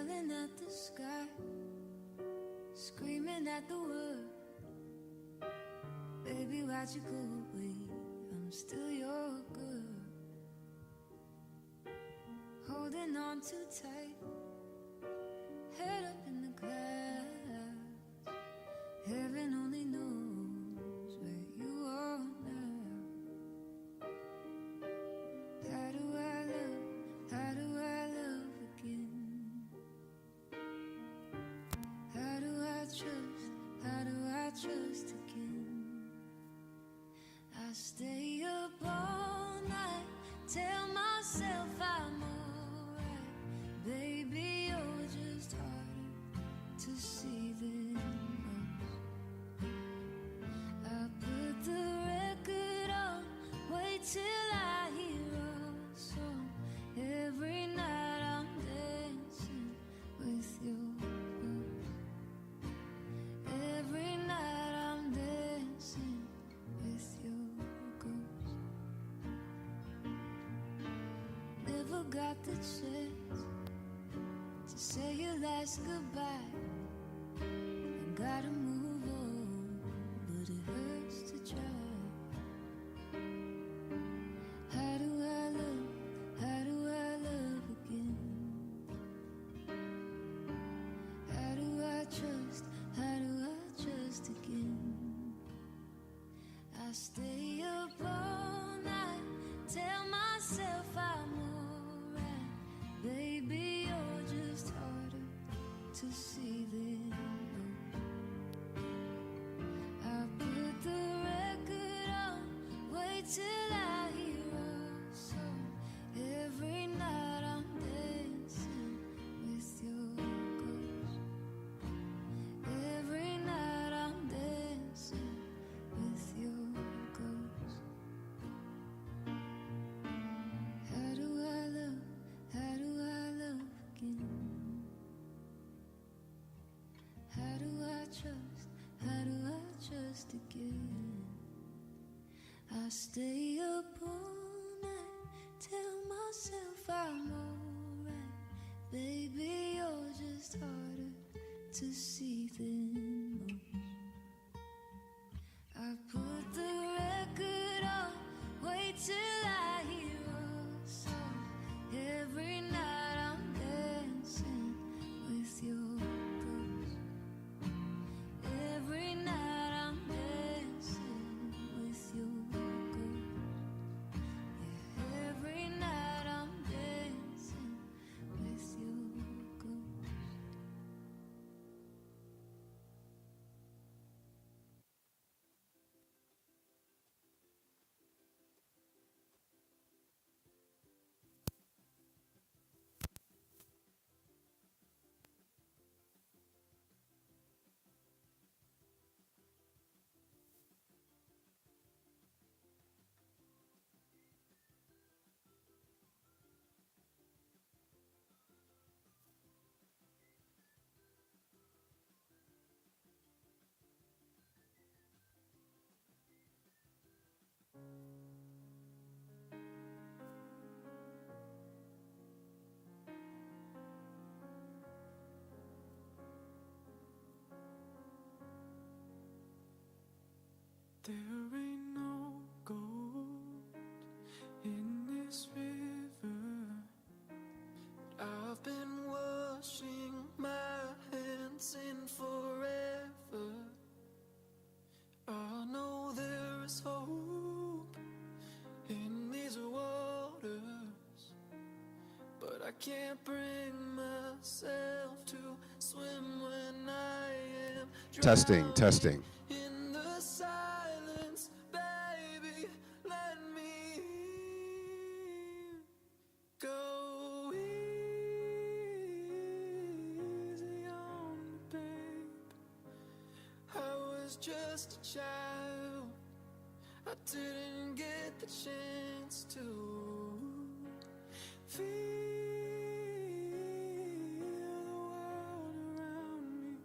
yelling at the sky, screaming at the world. Baby, why'd you go away? I'm still your girl. Holding on too tight, head up in the clouds. Heaven only knows where you are now. How do I love again? How do I trust again? I stay up all night, tell myself I'm alright. Baby, you're just harder to see than most. I put the record on, wait till I hear a song. Every night I'm dancing with your ghost. Every night I'm dancing with your ghost. Never got the chance to say your last goodbye. I gotta move on, but it hurts to try. How do I love again? How do I trust again? I stay up all night, tell myself I'm alright. Baby, you're just harder to see than most. I put the record on, wait till I hear a song. Every night I'm dancing with your ghost. Every night I'm dancing with your ghost. How do I love again? How do I trust again? I stay up all night, tell myself I'm alright. Baby, you're just harder to see than most. I put the record on, wait till I hear a song. Every night I'm dancing with your ghost. Every night I'm dancing with your ghost. Yeah, every night I'm dancing with your ghost. There ain't no gold in this river. I've been washing my hands in forever. I know there is hope in these waters, but I can't bring myself to swim when I am Testing. in the silence, baby, let me go easy on me, babe. I was just a child, I didn't get the chance to feel the world around me.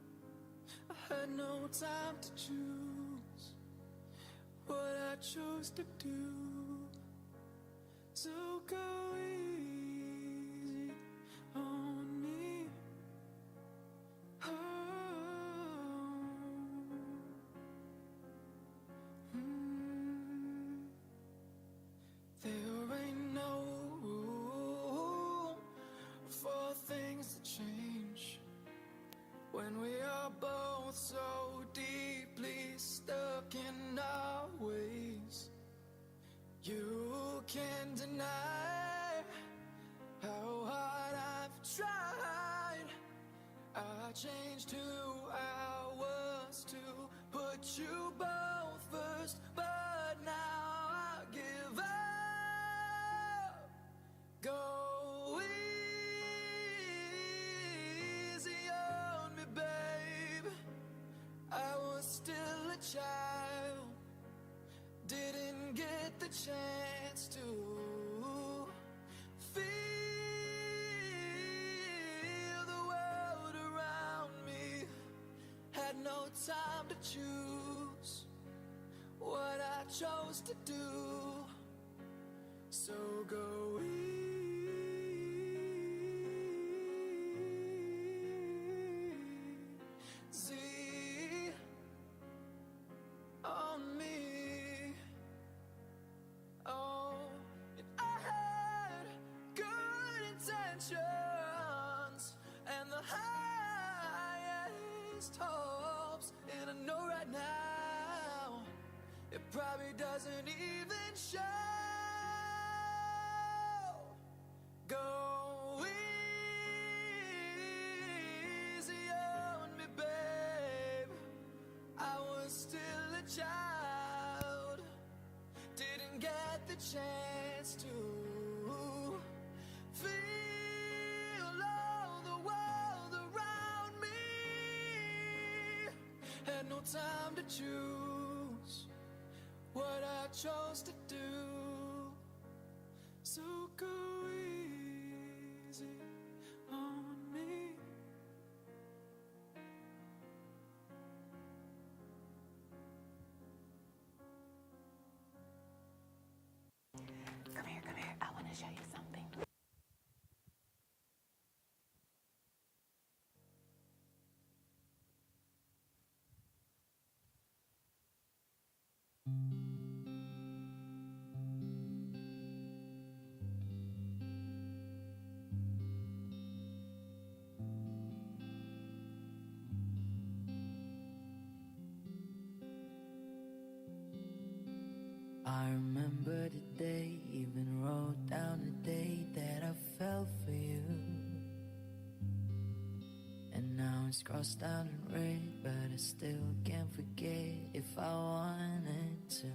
I had no time to choose what I chose to do. So go easy on me, both so deeply stuck in our ways. You can't deny how hard I've tried. I changed who I was to put you both first, but now I give up. Go easy on me, babe. I was still a child, didn't get the chance to feel the world around me. Had no time to choose what I chose to do. So go easy on me. Oh, and I had good intentions and the highest hopes, and I know right now it probably doesn't even show. Go easy on me, babe. I was still a child, didn't get the chance to feel all the world around me. Had no time to choose what I chose to do. So go easy on me. Come here, come here. I want to show you something. I remember the day, even wrote down the day that I fell for you. And now it's crossed out in red, but I still can't forget if I wanted to.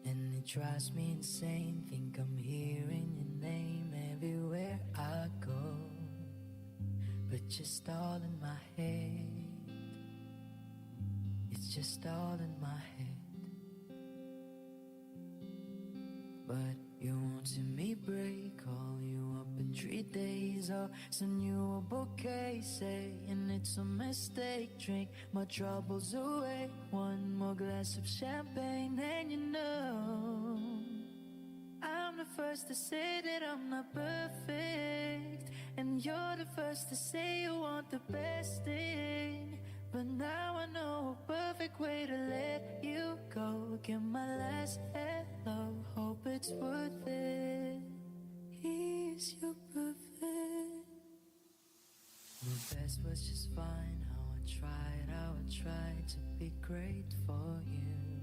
And it drives me insane, think I'm hearing your name everywhere I go. But just all in my head, it's just all in my head. But you won't see me break, call you up in 3 days, or send you a bouquet saying it's a mistake. Drink my troubles away, one more glass of champagne, and you know I'm the first to say that I'm not perfect, and you're the first to say you want the best thing. But now I know a perfect way to let you go. Get my last hello, hope it's worth it. Here's your perfect. My best was just fine. How I tried to be great for you.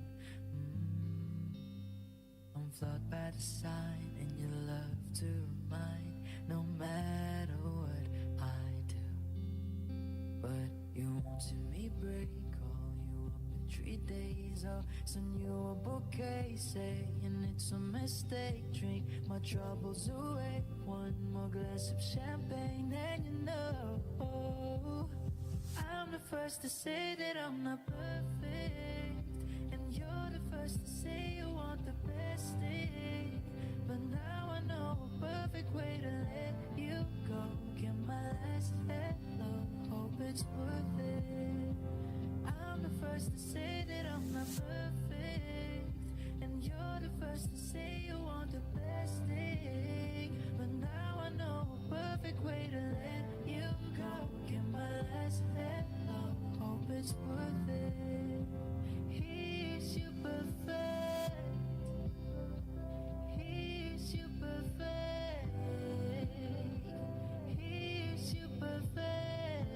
I'm flawed by design, and you love to remind, no matter what I do. But you won't see me break, call you up in 3 days, or send you a bouquet saying it's a mistake. Drink my troubles away, one more glass of champagne, and you know I'm the first to say that I'm not perfect, and you're the first to say you want the best thing. But now I know a perfect way to let you go. Get my last hello, hope it's worth it. I'm the first to say that I'm not perfect, and you're the first to say you want the best thing. But now I know a perfect way to let you go. Get my last hello, hope it's worth it. Here's your perfect. Here's your perfect. Here's your perfect.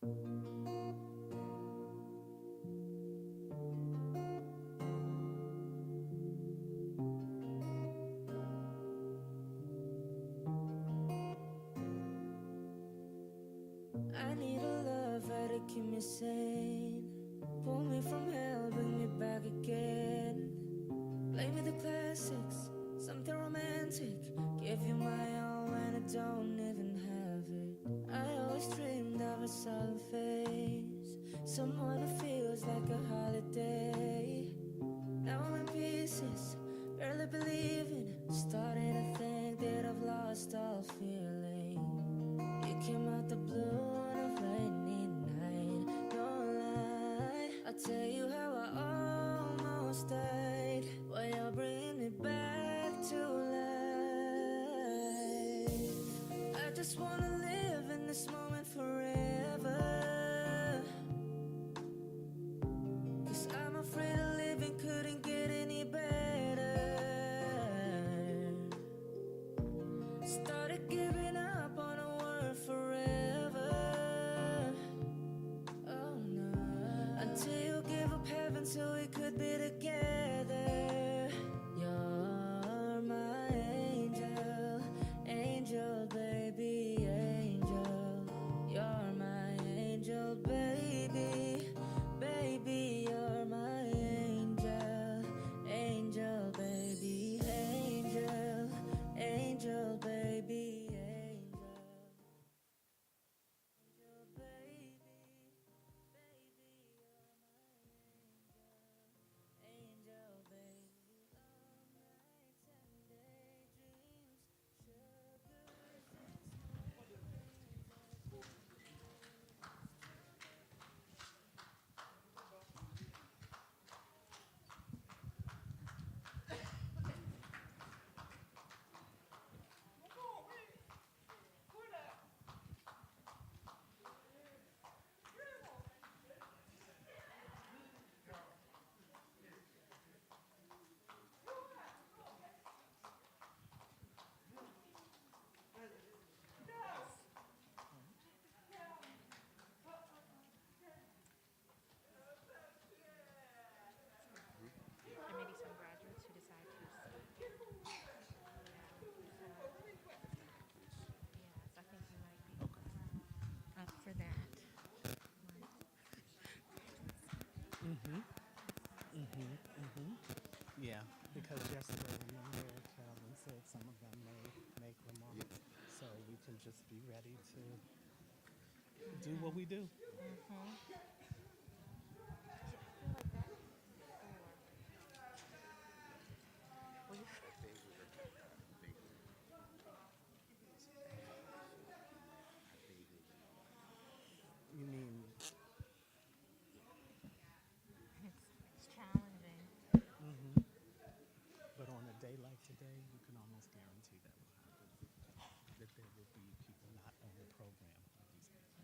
I need a lover to keep me sane. Pull me from hell, bring me back again. Play me the classics, something romantic. Give you my all when I don't even have it. I always dreamed of a solid face, someone who feels like a holiday. Now I'm in pieces, barely believing, starting to think that I've lost all feeling. You came out the blue on a rainy night, no lie. I'll tell you how I almost died. Boy, you're bringing me back to life. I just wanna live in this moment forever. 'Cause I'm afraid of living couldn't get any better. Started giving up on a word forever. Oh no. Until you give up heaven so we could be together. You're my angel, angel baby, angel. You're my angel baby, baby. You're my angel, angel baby, angel, angel baby, angel, angel baby, baby. You're my angel, angel baby. There may be some graduates who decide to speak. Yes, I think you might be up for that. Yeah, because yesterday, remember, Calvin said some of them may make remarks, so we can just be ready to do what we do. You mean, It's challenging. but on a day like today, you can almost guarantee that will happen. That there will be people not on the program on these days.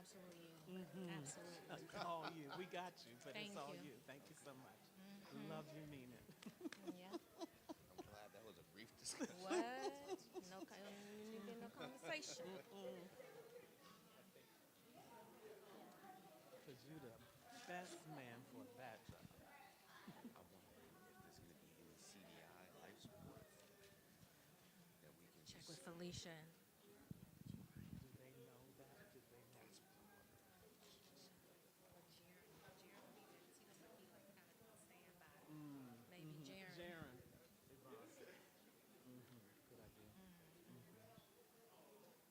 absolutely you. Absolutely. All you. We got you, but Thank it's all you. you. Thank you so much. Love you, mean it. Yeah. I'm glad that was a brief discussion. What? No, you get no conversation. Because you're the best man for that job. I'm wondering if there's going to be any CDI life support that we can Check just. with Felicia. Do they know that? Do they know? That's what I'm wondering. Maybe Jaren. Jaren. Yvonne said. Good idea. What do you need from me? What? Everyone is on notice.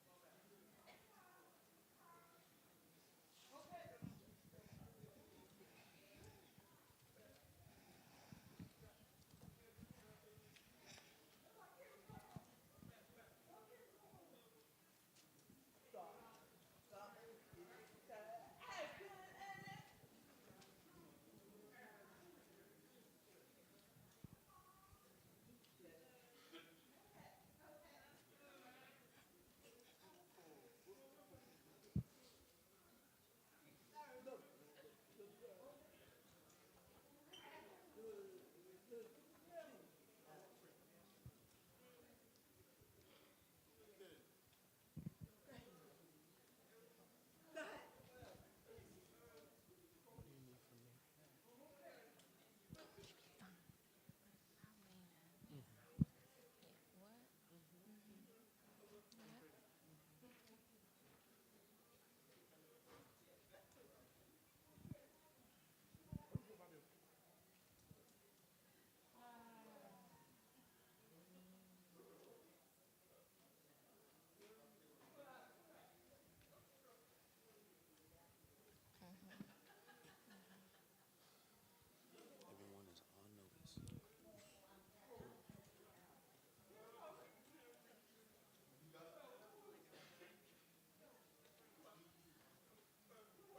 Let's get ready to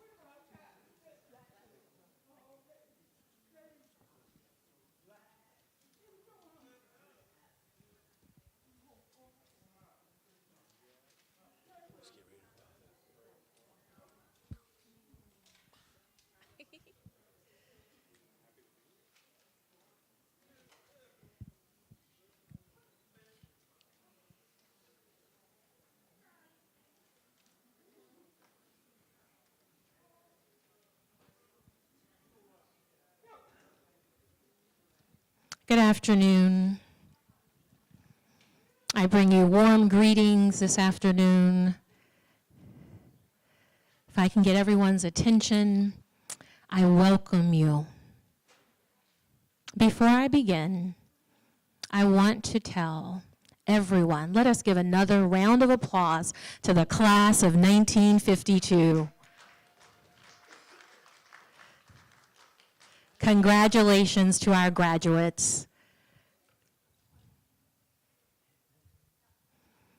rock. Good afternoon. I bring you warm greetings this afternoon. If I can get everyone's attention, I welcome you. Before I begin, I want to tell everyone, let us give another round of applause to the class of 1952. Congratulations to our graduates.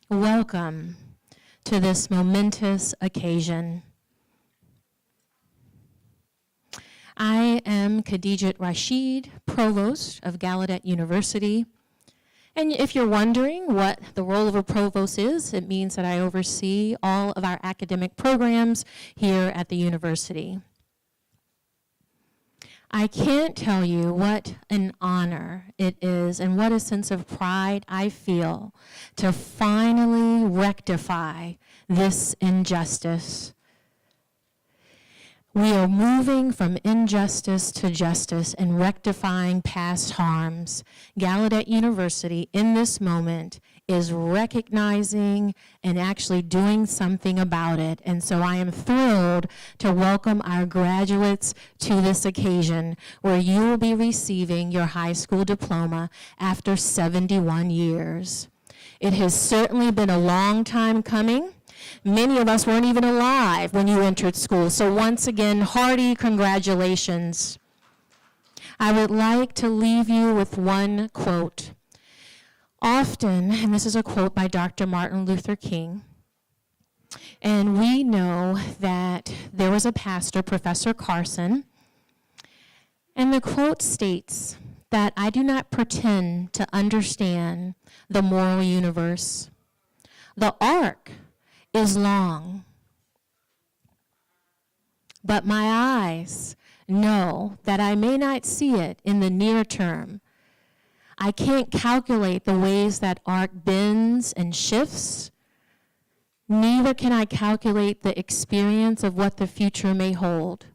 Welcome to this momentous occasion. I am Khadijat Rashid, Provost of Gallaudet University. And if you're wondering what the role of a provost is, it means that I oversee all of our academic programs here at the university. I can't tell you what an honor it is and what a sense of pride I feel to finally rectify this injustice. We are moving from injustice to justice and rectifying past harms. Gallaudet University, in this moment, is recognizing and actually doing something about it. And so I am thrilled to welcome our graduates to this occasion where you will be receiving your high school diploma after 71 years. It has certainly been a long time coming. Many of us weren't even alive when you entered school. So once again, hearty congratulations. I would like to leave you with one quote. Often, and this is a quote by Dr. Martin Luther King, and we know that there was a pastor, Professor Carson, and the quote states that I do not pretend to understand the moral universe. The ark is long, but my eyes know that I may not see it in the near term. I can't calculate the ways that arc bends and shifts. Neither can I calculate the experience of what the future may hold.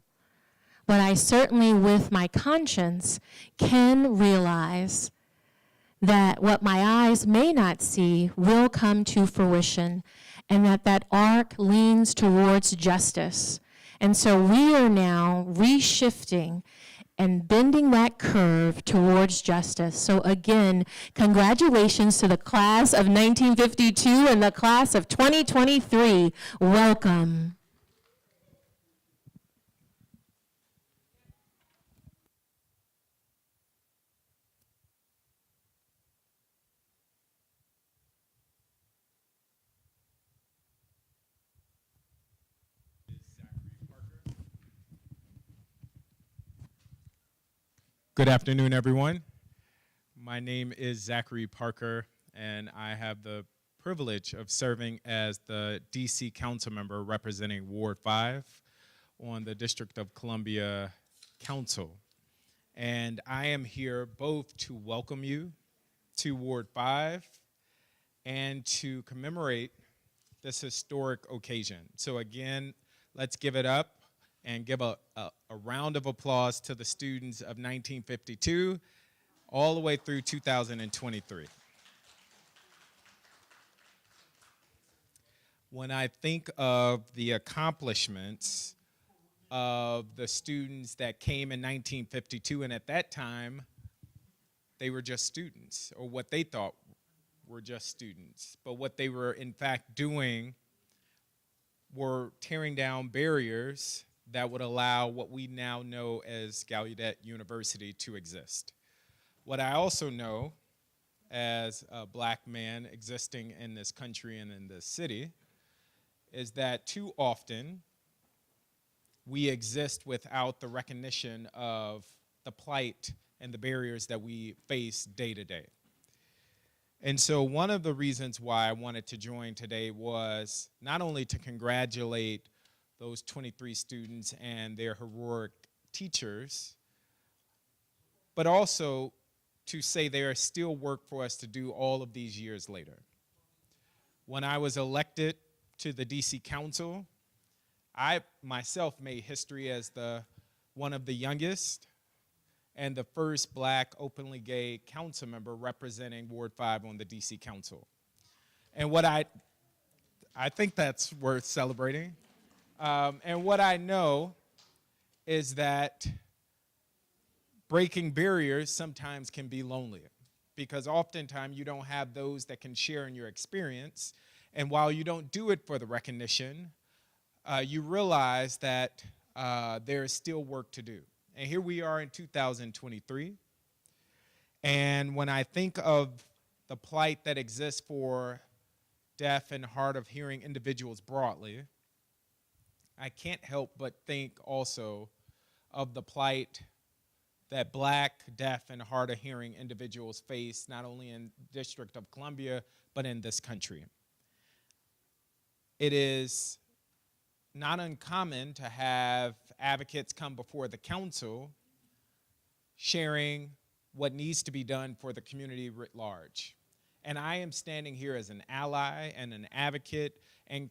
But I certainly, with my conscience, can realize that what my eyes may not see will come to fruition, and that arc leans towards justice. And so we are now reshifting and bending that curve towards justice. So again, congratulations to the class of 1952 and the class of 2023. Welcome. Good afternoon, everyone. My name is Zachary Parker, and I have the privilege of serving as the DC Council member representing Ward 5 on the District of Columbia Council. And I am here both to welcome you to Ward 5 and to commemorate this historic occasion. So again, let's give it up and give a round of applause to the students of 1952 all the way through 2023. When I think of the accomplishments of the students that came in 1952, and at that time, they were just students, or what they thought were just students, but what they were in fact doing were tearing down barriers that would allow what we now know as Gallaudet University to exist. What I also know as a black man existing in this country and in this city is that too often we exist without the recognition of the plight and the barriers that we face day to day. And so one of the reasons why I wanted to join today was not only to congratulate those 23 students and their heroic teachers, but also to say there is still work for us to do all of these years later. When I was elected to the DC Council, I myself made history as one of the youngest and the first black openly gay council member representing Ward 5 on the DC Council. And what I think that's worth celebrating. And what I know is that breaking barriers sometimes can be lonely because oftentimes you don't have those that can share in your experience. And while you don't do it for the recognition, you realize that there is still work to do. And here we are in 2023. And when I think of the plight that exists for deaf and hard of hearing individuals broadly, I can't help but think also of the plight that black, deaf, and hard of hearing individuals face not only in the District of Columbia, but in this country. It is not uncommon to have advocates come before the council sharing what needs to be done for the community writ large. And I am standing here as an ally and an advocate and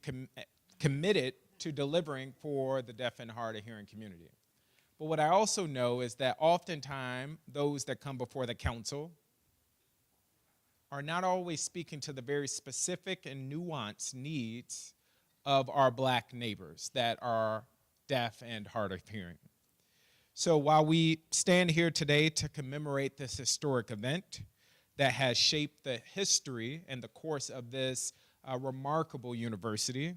committed to delivering for the deaf and hard of hearing community. But what I also know is that oftentimes those that come before the council are not always speaking to the very specific and nuanced needs of our black neighbors that are deaf and hard of hearing. So while we stand here today to commemorate this historic event that has shaped the history and the course of this remarkable university,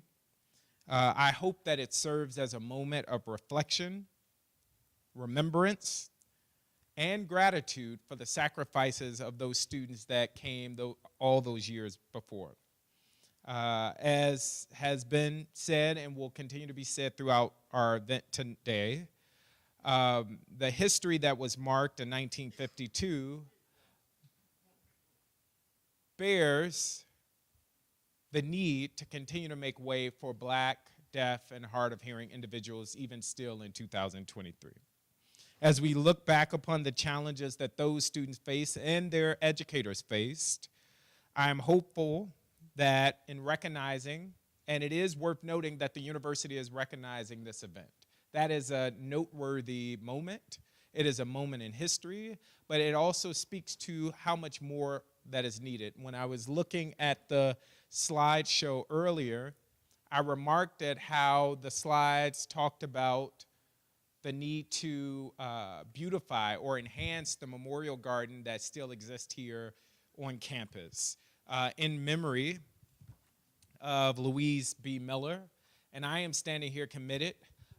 I hope that it serves as a moment of reflection, remembrance, and gratitude for the sacrifices of those students that came all those years before. As has been said and will continue to be said throughout our event today, the history that was marked in 1952 bears the need to continue to make way for Black, deaf, and hard of hearing individuals even still in 2023. As we look back upon the challenges that those students face and their educators faced, I'm hopeful that in recognizing, and it is worth noting that the university is recognizing this event. That is a noteworthy moment. It is a moment in history, but it also speaks to how much more that is needed. When I was looking at the slideshow earlier, I remarked at how the slides talked about the need to beautify or enhance the memorial garden that still exists here on campus in memory of Louise B. Miller. And I am standing here committed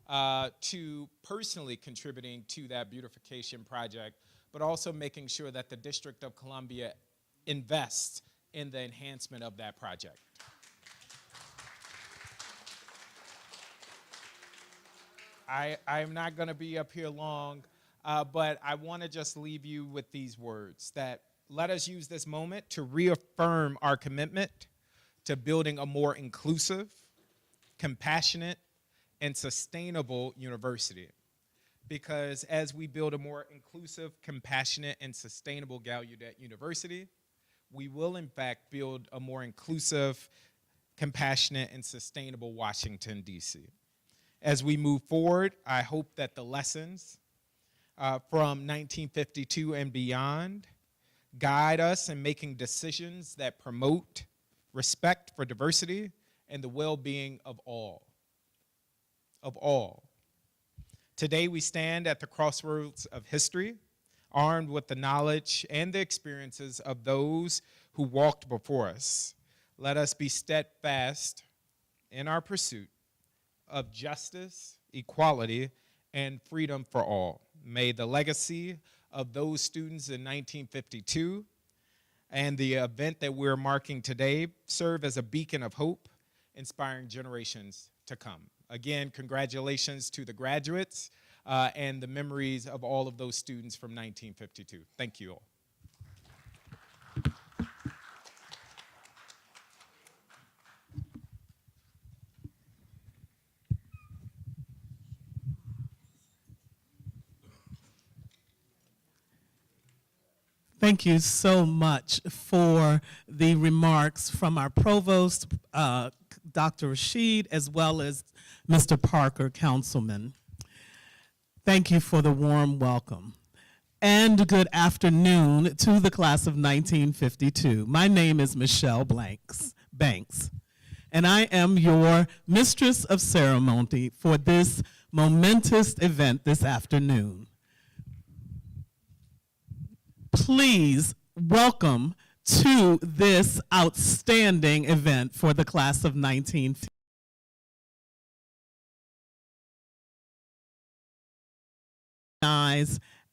to personally contributing to that beautification project, but also making sure that the District of Columbia invests in the enhancement of that project. I'm not going to be up here long, but I want to just leave you with these words, that let us use this moment to reaffirm our commitment to building a more inclusive, compassionate, and sustainable university. Because as we build a more inclusive, compassionate, and sustainable Gallaudet University, we will in fact build a more inclusive, compassionate, and sustainable Washington, D.C. As we move forward, I hope that the lessons from 1952 and beyond guide us in making decisions that promote respect for diversity and the well-being of all. Today we stand at the crossroads of history, armed with the knowledge and the experiences of those who walked before us. Let us be steadfast in our pursuit of justice, equality, and freedom for all. May the legacy of those students in 1952 and the event that we're marking today serve as a beacon of hope, inspiring generations to come. Again, congratulations to the graduates and the memories of all of those students from 1952. Thank you all. Thank you so much for the remarks from our provost, Dr. Rashid, as well as Mr. Parker, councilman. Thank you for the warm welcome. And good afternoon to the class of 1952. My name is Michelle Banks, and I am your Mistress of Ceremony for this momentous event this afternoon. Please welcome to this outstanding event for the class of 1950.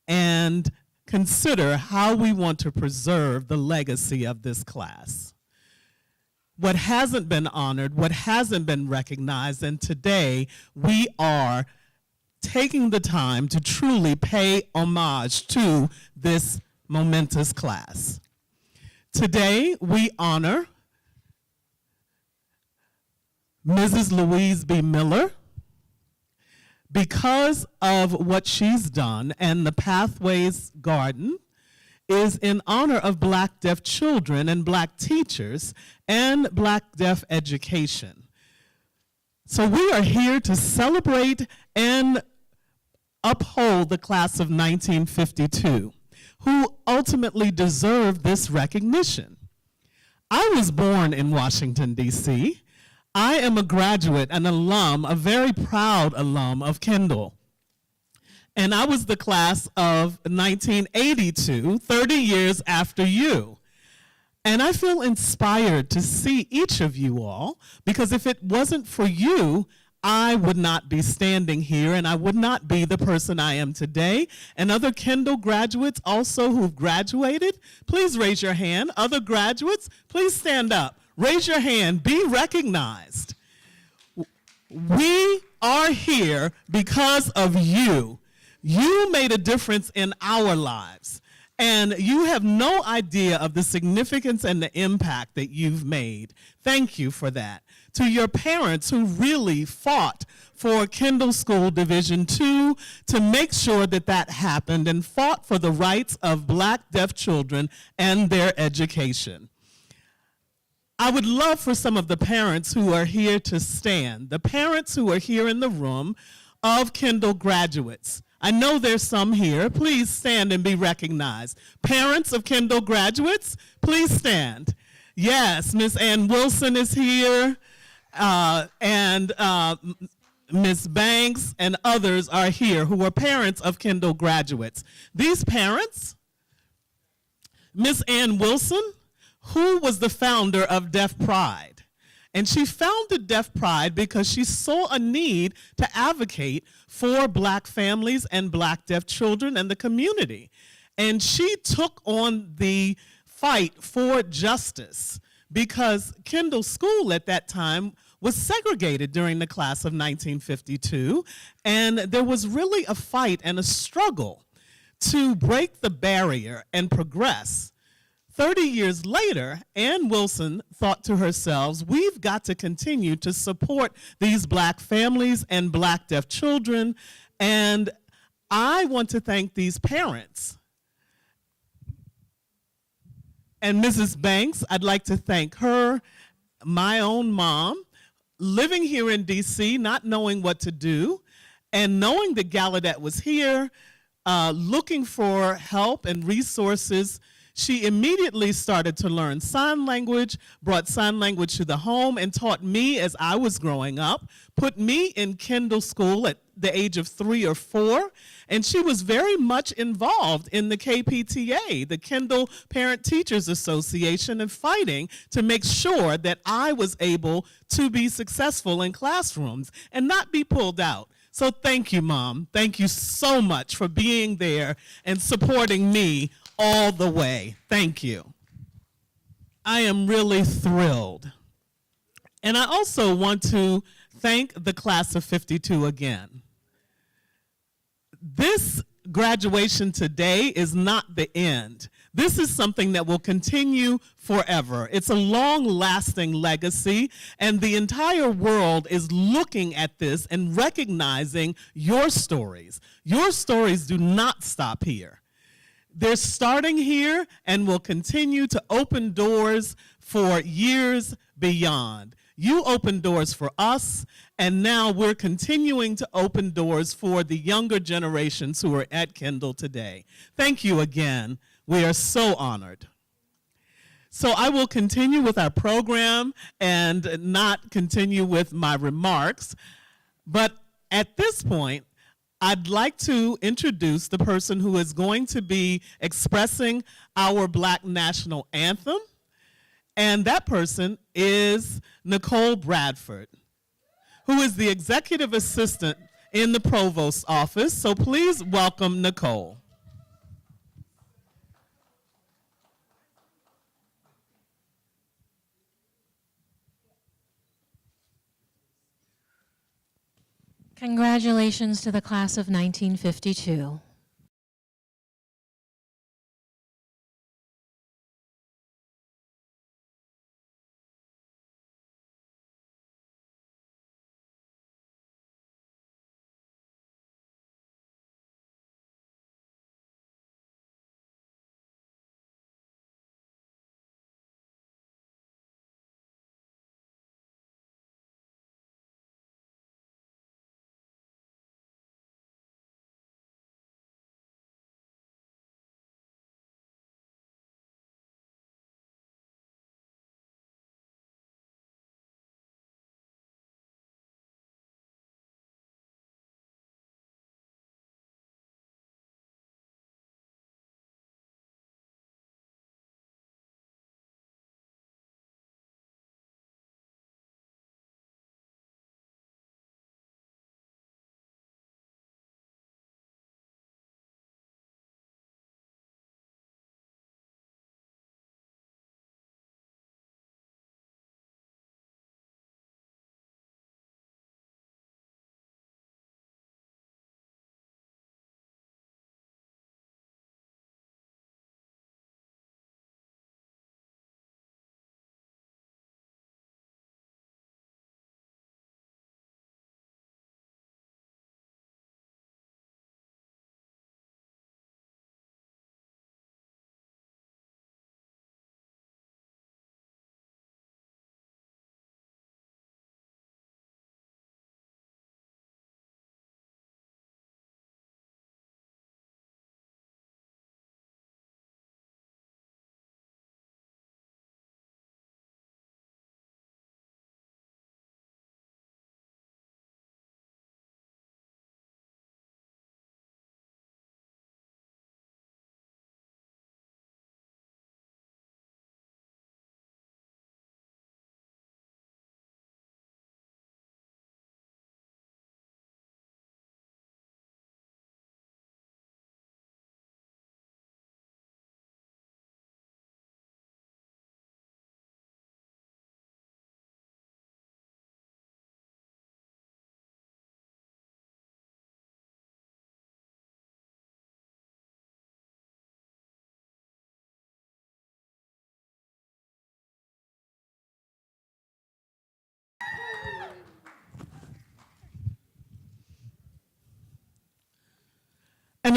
And consider how we want to preserve the legacy of this class. What hasn't been honored, what hasn't been recognized, and today we are taking the time to truly pay homage to this momentous class. Today, we honor Mrs. Louise B. Miller because of what she's done, and the Pathways Garden is in honor of Black deaf children and Black teachers and Black deaf education. So we are here to celebrate and uphold the class of 1952. Who ultimately deserve this recognition. I was born in Washington, D.C. I am a graduate, an alum, a very proud alum of Kendall. And I was the class of 1982, 30 years after you. And I feel inspired to see each of you all, because if it wasn't for you, I would not be standing here, and I would not be the person I am today. And other Kendall graduates also who've graduated, please raise your hand. Other graduates, please stand up. Raise your hand, be recognized. We are here because of you. You made a difference in our lives. And you have no idea of the significance and the impact that you've made. Thank you for that. To your parents who really fought for Kendall School Division II to make sure that that happened and fought for the rights of Black deaf children and their education. I would love for some of the parents who are here to stand, the parents who are here in the room of Kendall graduates. I know there's some here. Please stand and be recognized. Parents of Kendall graduates, please stand. Yes, Miss Ann Wilson is here, and Miss Banks and others are here who are parents of Kendall graduates. These parents, Miss Ann Wilson, who was the founder of Deaf Pride. And she founded Deaf Pride because she saw a need to advocate for Black families and Black deaf children and the community. And she took on the fight for justice because Kendall School at that time was segregated during the class of 1952. And there was really a fight and a struggle to break the barrier and progress. 30 years later, Ann Wilson thought to herself, we've got to continue to support these Black families and Black deaf children, and I want to thank these parents. And Mrs. Banks, I'd like to thank her, my own mom, living here in DC, not knowing what to do, and knowing that Gallaudet was here, looking for help and resources. She immediately started to learn sign language, brought sign language to the home, and taught me as I was growing up, put me in Kendall School at the age of 3 or 4, and she was very much involved in the KPTA, the Kendall Parent Teachers Association, and fighting to make sure that I was able to be successful in classrooms and not be pulled out. So thank you, Mom. Thank you so much for being there and supporting me all the way. Thank you. I am really thrilled. And I also want to thank the class of 52 again. This graduation today is not the end. This is something that will continue forever. It's a long-lasting legacy, and the entire world is looking at this and recognizing your stories. Your stories do not stop here. They're starting here and will continue to open doors for years beyond. You opened doors for us, and now we're continuing to open doors for the younger generations who are at Kendall today. Thank you again. We are so honored. So I will continue with our program and not continue with my remarks, but at this point, I'd like to introduce the person who is going to be expressing our Black National Anthem, and that person is Nicole Bradford, who is the Executive Assistant in the Provost's office. So please welcome Nicole. Congratulations to the class of 1952.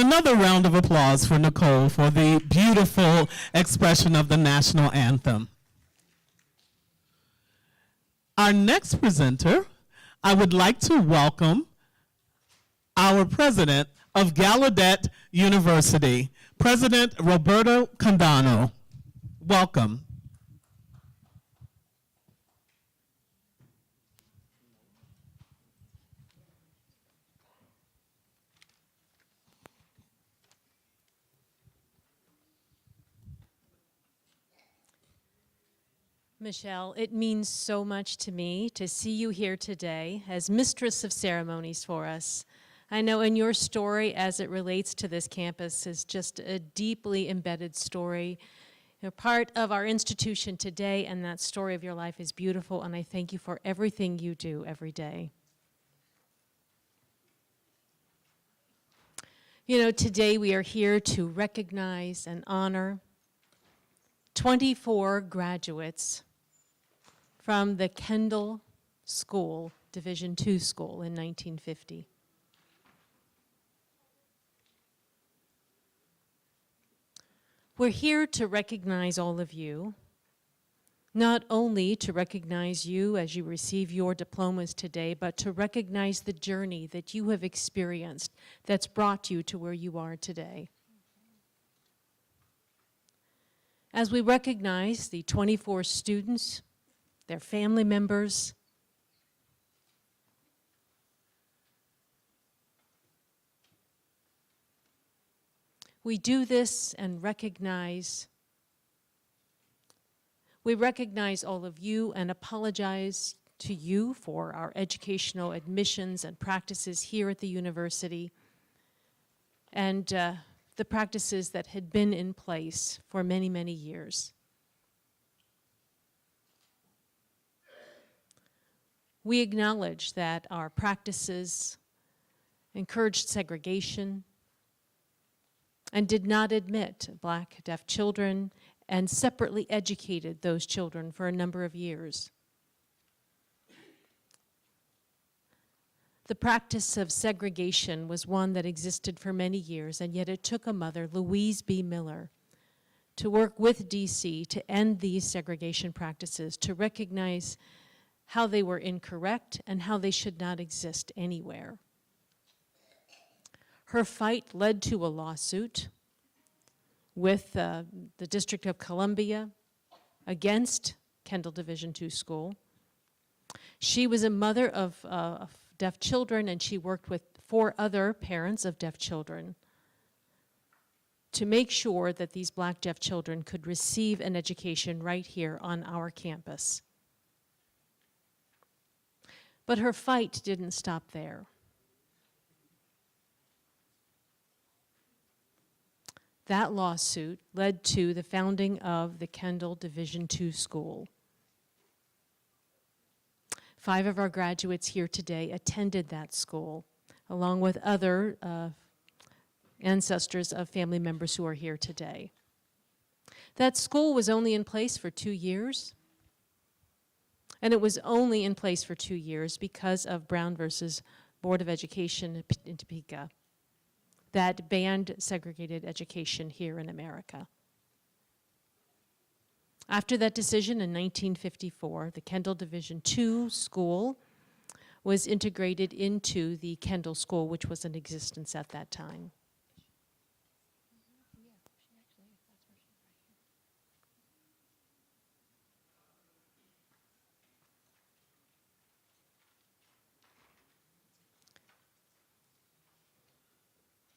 another round of applause for Nicole for the beautiful expression of the national anthem. Our next presenter, I would like to welcome our president of Gallaudet University, President Roberto Condano. Welcome. Michelle, it means so much to me to see you here today as Mistress of Ceremonies for us. I know in your story as it relates to this campus is just a deeply embedded story. You're part of our institution today, and that story of your life is beautiful, and I thank you for everything you do every day. You know, today we are here to recognize and honor 24 graduates from the Kendall School Division II school in 1950. We're here to recognize all of you, not only to recognize you as you receive your diplomas today, but to recognize the journey that you have experienced that's brought you to where you are today. As we recognize the 24 students, their family members, we do this and we recognize all of you and apologize to you for our educational admissions and practices here at the university and the practices that had been in place for many, many years. We acknowledge that our practices encouraged segregation and did not admit Black, deaf children and separately educated those children for a number of years. The practice of segregation was one that existed for many years, and yet it took a mother, Louise B. Miller, to work with DC to end these segregation practices, to recognize how they were incorrect and how they should not exist anywhere. Her fight led to a lawsuit with the District of Columbia against Kendall Division II School. She was a mother of deaf children, and she worked with 4 other parents of deaf children to make sure that these Black deaf children could receive an education right here on our campus. But her fight didn't stop there. That lawsuit led to the founding of the Kendall Division II School. 5 of our graduates here today attended that school, along with other ancestors of family members who are here today. That school was only in place for 2 years. And it was only in place for 2 years because of Brown versus Board of Education in Topeka that banned segregated education here in America. After that decision in 1954, the Kendall Division II School was integrated into the Kendall School, which was in existence at that time.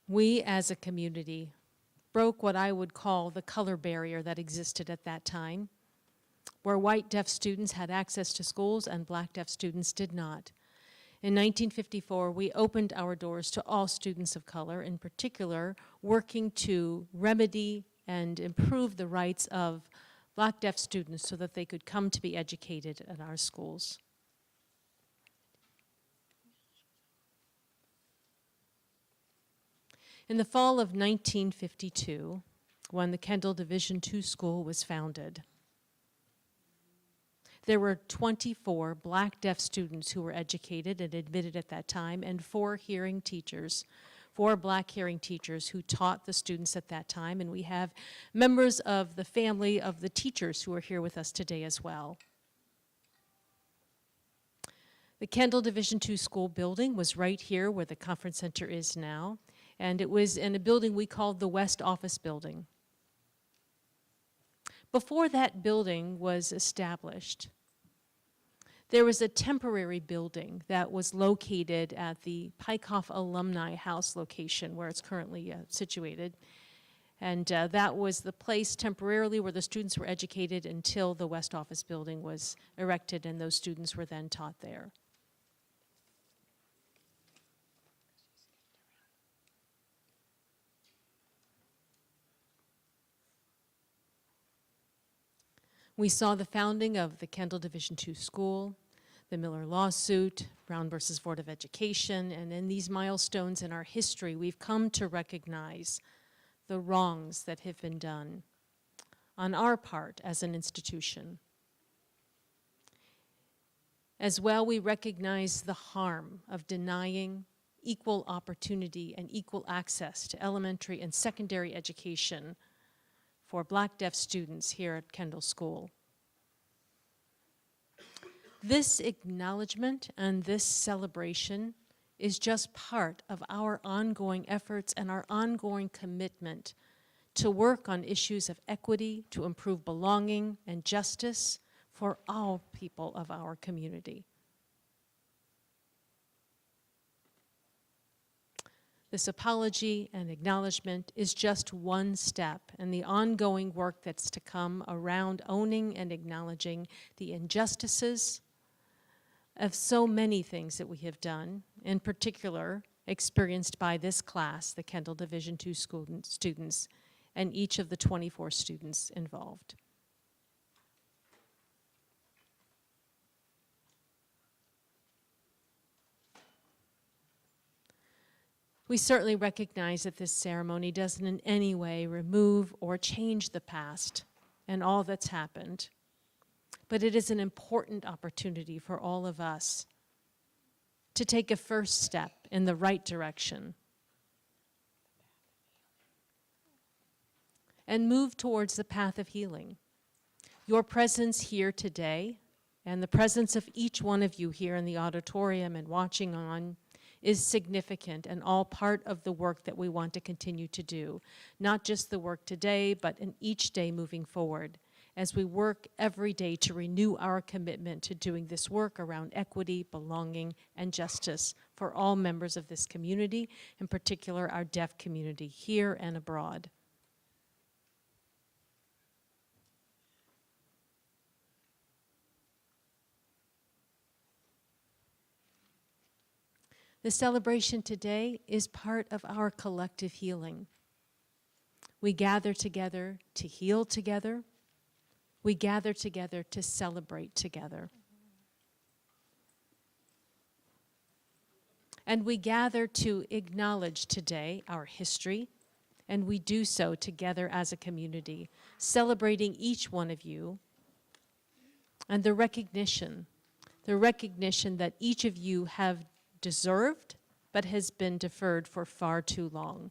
We as a community broke what I would call the color barrier that existed at that time, where white deaf students had access to schools and Black deaf students did not. In 1954, we opened our doors to all students of color, in particular, working to remedy and improve the rights of Black deaf students so that they could come to be educated at our schools. In the fall of 1952, when the Kendall Division II School was founded, there were 24 Black deaf students who were educated and admitted at that time, and 4 hearing teachers 4 black hearing teachers who taught the students at that time, and we have members of the family of the teachers who are here with us today as well. The Kendall Division II school building was right here where the conference center is now, and it was in a building we called the West Office Building. Before that building was established, there was a temporary building that was located at the Pykoff Alumni House location where it's currently situated. And that was the place temporarily where the students were educated until the West Office Building was erected, and those students were then taught there. We saw the founding of the Kendall Division II School, the Miller lawsuit, Brown versus Board of Education, and in these milestones in our history, we've come to recognize the wrongs that have been done on our part as an institution. As well, we recognize the harm of denying equal opportunity and equal access to elementary and secondary education for Black deaf students here at Kendall School. This acknowledgement and this celebration is just part of our ongoing efforts and our ongoing commitment to work on issues of equity, to improve belonging and justice for all people of our community. This apology and acknowledgement is just one step in the ongoing work that's to come around owning and acknowledging the injustices of so many things that we have done, in particular experienced by this class, the Kendall Division II students, and each of the 24 students involved. We certainly recognize that this ceremony doesn't in any way remove or change the past and all that's happened, but it is an important opportunity for all of us to take a first step in the right direction and move towards the path of healing. Your presence here today and the presence of each one of you here in the auditorium and watching on is significant and all part of the work that we want to continue to do. Not just the work today, but in each day moving forward, as we work every day to renew our commitment to doing this work around equity, belonging, and justice for all members of this community, in particular our deaf community here and abroad. The celebration today is part of our collective healing. We gather together to heal together. We gather together to celebrate together. And we gather to acknowledge today our history, and we do so together as a community, celebrating each one of you and the recognition that each of you have deserved, but has been deferred for far too long.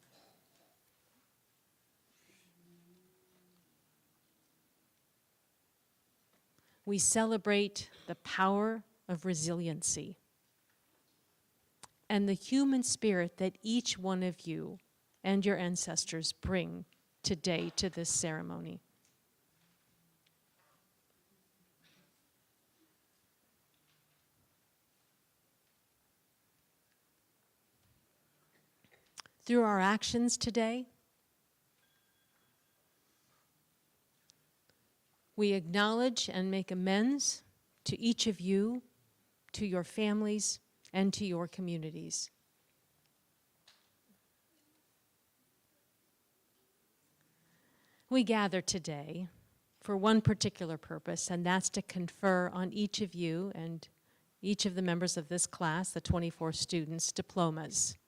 We celebrate the power of resiliency and the human spirit that each one of you and your ancestors bring today to this ceremony. Through our actions today, we acknowledge and make amends to each of you, to your families, and to your communities. We gather today for one particular purpose, and that's to confer on each of you and each of the members of this class, the 24 students, diplomas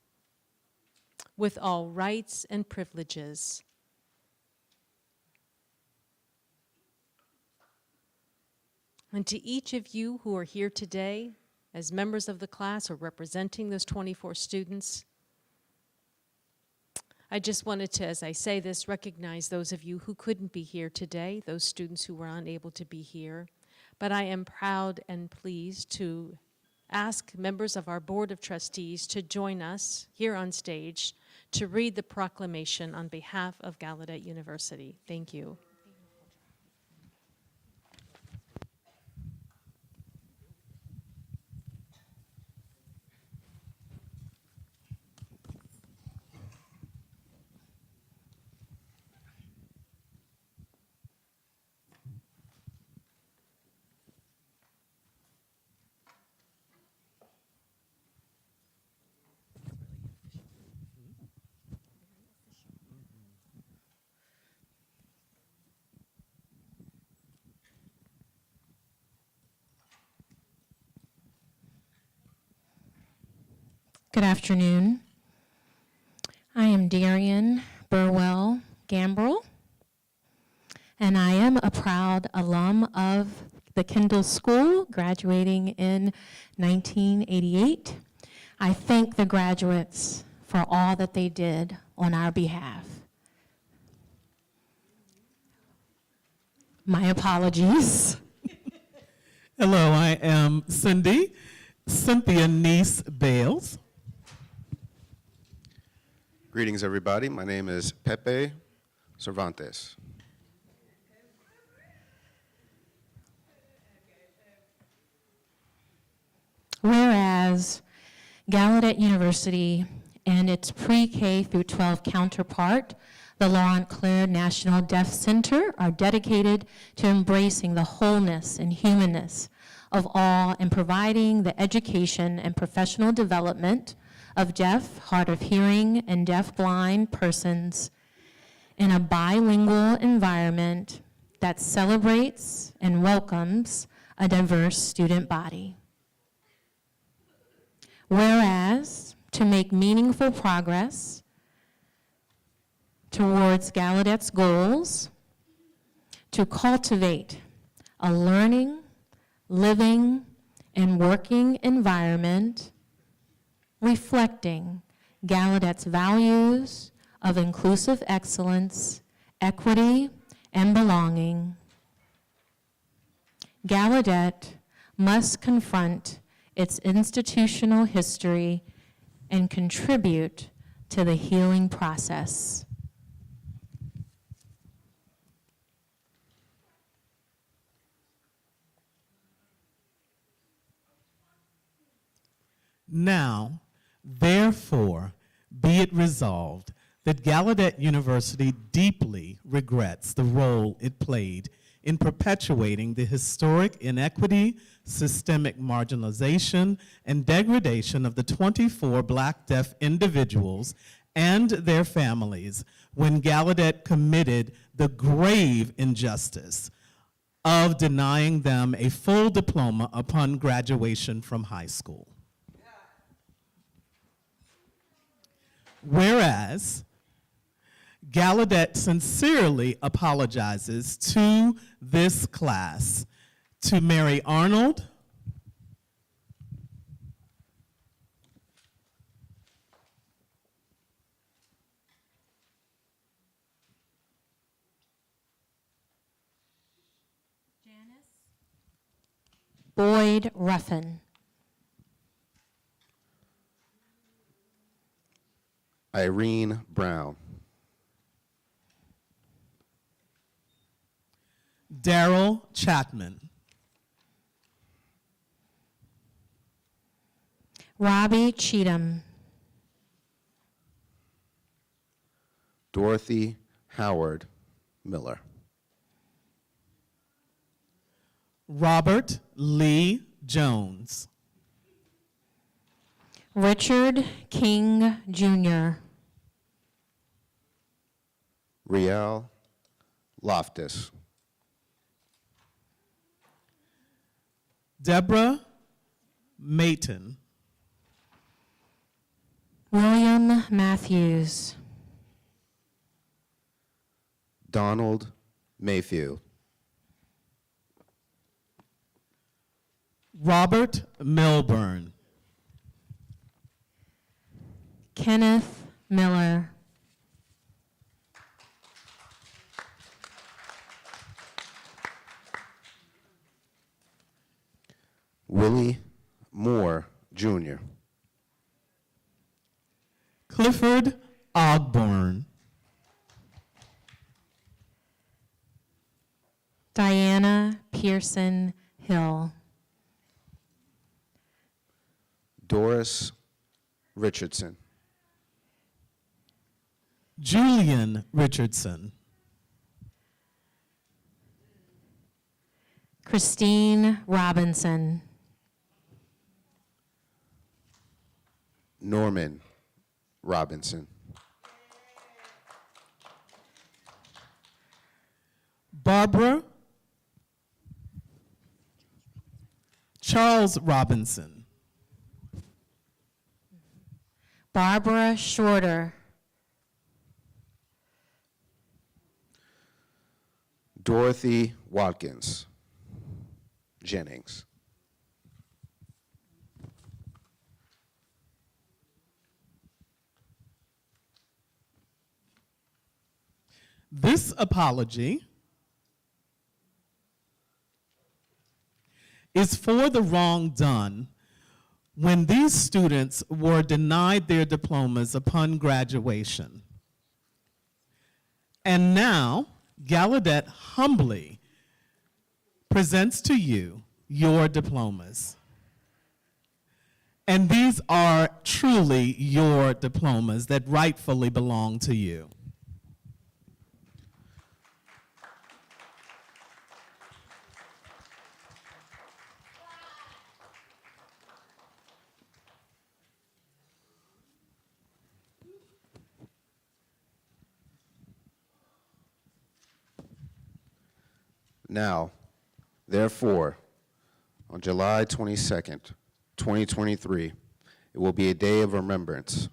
with all rights and privileges. And to each of you who are here today as members of the class or representing those 24 students, I just wanted to, as I say this, recognize those of you who couldn't be here today, those students who were unable to be here. But I am proud and pleased to ask members of our Board of Trustees to join us here on stage to read the proclamation on behalf of Gallaudet University. Thank you. Good afternoon. I am Darian Burwell Gambrell, and I am a proud alum of the Kendall School, graduating in 1988. I thank the graduates for all that they did on our behalf. My apologies. Hello, I am Cynthia Niece Bales. Greetings, everybody. My name is Pepe Cervantes. Whereas Gallaudet University and its pre-K through 12 counterpart, the Laurent Clerc National Deaf Center, are dedicated to embracing the wholeness and humanness of all and providing the education and professional development of deaf, hard of hearing, and deaf-blind persons in a bilingual environment that celebrates and welcomes a diverse student body. Whereas, to make meaningful progress towards Gallaudet's goals, to cultivate a learning, living, and working environment reflecting Gallaudet's values of inclusive excellence, equity, and belonging. Gallaudet must confront its institutional history and contribute to the healing process. Now, therefore, be it resolved that Gallaudet University deeply regrets the role it played in perpetuating the historic inequity, systemic marginalization, and degradation of the 24 Black deaf individuals and their families when Gallaudet committed the grave injustice of denying them a full diploma upon graduation from high school. Whereas, Gallaudet sincerely apologizes to this class, to Mary Arnold, Boyd Ruffin, Irene Brown. Daryl Chapman, Robbie Cheatham, Dorothy Howard Miller. Robert Lee Jones, Richard King Jr., Riel Loftus. Deborah Mayton, William Matthews, Donald Mayfield. Robert Milburn, Kenneth Miller, Willie Moore, Jr. Clifford Ogburn. Diana Pearson Hill. Doris Richardson. Julian Richardson. Christine Robinson. Norman Robinson. Barbara Charles Robinson. Barbara Shorter. Dorothy Watkins Jennings. This apology is for the wrong done when these students were denied their diplomas upon graduation. And now, Gallaudet humbly presents to you your diplomas. And these are truly your diplomas that rightfully belong to you. Now, therefore, on July 22nd, 2023, it will be a day of remembrance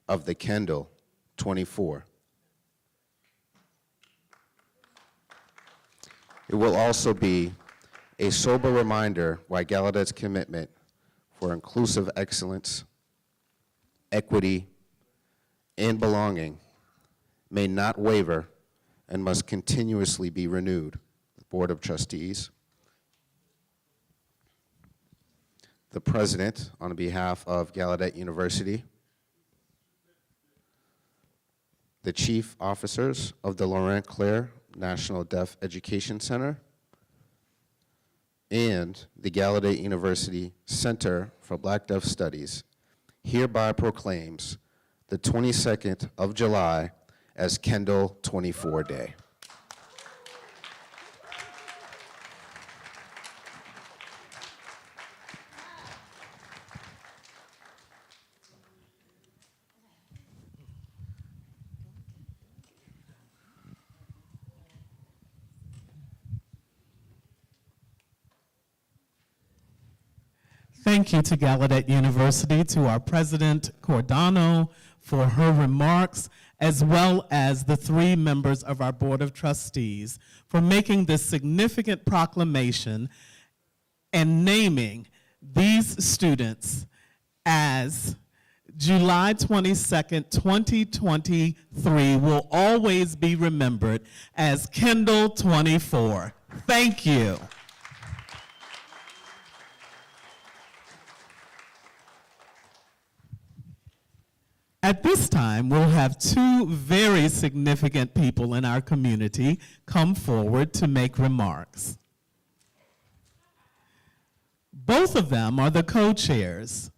of the Kendall 24. It will also be a sober reminder why Gallaudet's commitment for inclusive excellence, equity, and belonging may not waver and must continuously be renewed. Board of Trustees, the President, on behalf of Gallaudet University, the Chief Officers of the Laurent Clerc National Deaf Education Center, and the Gallaudet University Center for Black Deaf Studies, hereby proclaims the 22nd of July as Kendall 24 Day. Thank you to Gallaudet University, to our President Cordano for her remarks, as well as the 3 members of our Board of Trustees for making this significant proclamation and naming these students as July 22nd, 2023 will always be remembered as Kendall 24. Thank you. At this time, we'll have 2 very significant people in our community come forward to make remarks. Both of them are the co-chairs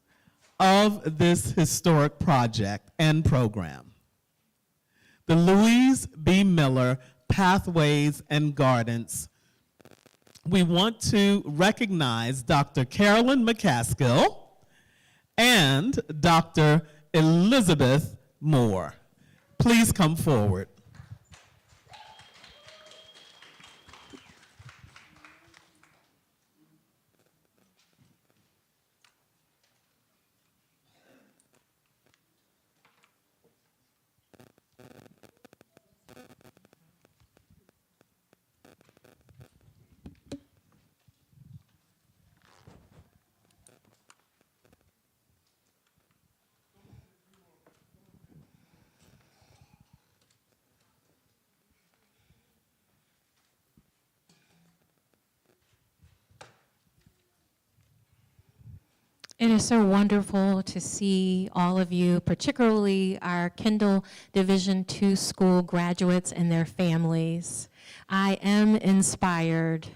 of this historic project and program. The Louise B. Miller Pathways and Gardens. We want to recognize Dr. Carolyn McCaskill and Dr. Elizabeth Moore. Please come forward. It is so wonderful to see all of you, particularly our Kendall Division II school graduates and their families. I am inspired.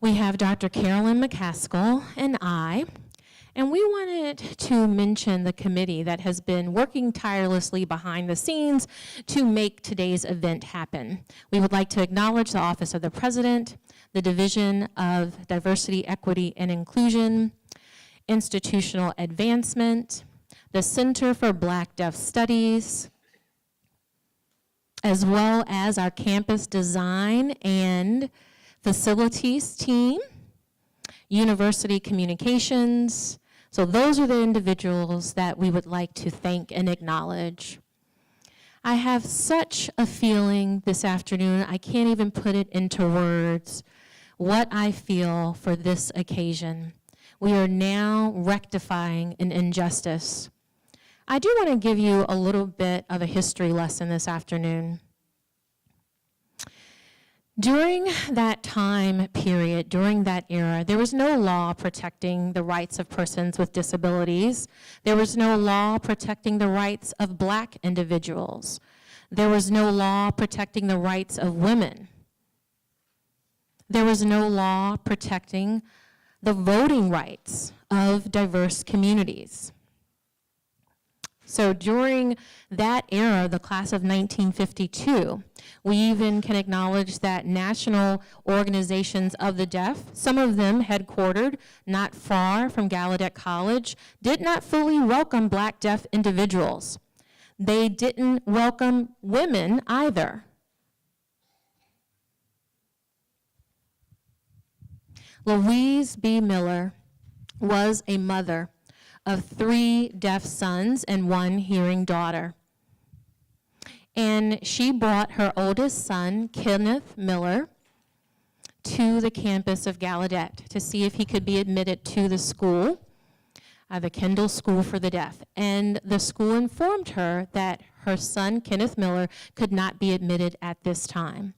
We have Dr. Carolyn McCaskill and I, and we wanted to mention the committee that has been working tirelessly behind the scenes to make today's event happen. We would like to acknowledge the Office of the President, the Division of Diversity, Equity, and Inclusion, Institutional Advancement, the Center for Black Deaf Studies, as well as our campus design and facilities team, university communications. So those are the individuals that we would like to thank and acknowledge. I have such a feeling this afternoon, I can't even put it into words, what I feel for this occasion. We are now rectifying an injustice. I do want to give you a little bit of a history lesson this afternoon. During that time period, during that era, there was no law protecting the rights of persons with disabilities. There was no law protecting the rights of Black individuals. There was no law protecting the rights of women. There was no law protecting the voting rights of diverse communities. So during that era, the class of 1952, we even can acknowledge that national organizations of the deaf, some of them headquartered not far from Gallaudet College, did not fully welcome Black deaf individuals. They didn't welcome women either. Louise B. Miller was a mother of 3 deaf sons and 1 hearing daughter. And she brought her oldest son, Kenneth Miller, to the campus of Gallaudet to see if he could be admitted to the school, the Kendall School for the Deaf. And the school informed her that her son, Kenneth Miller, could not be admitted at this time.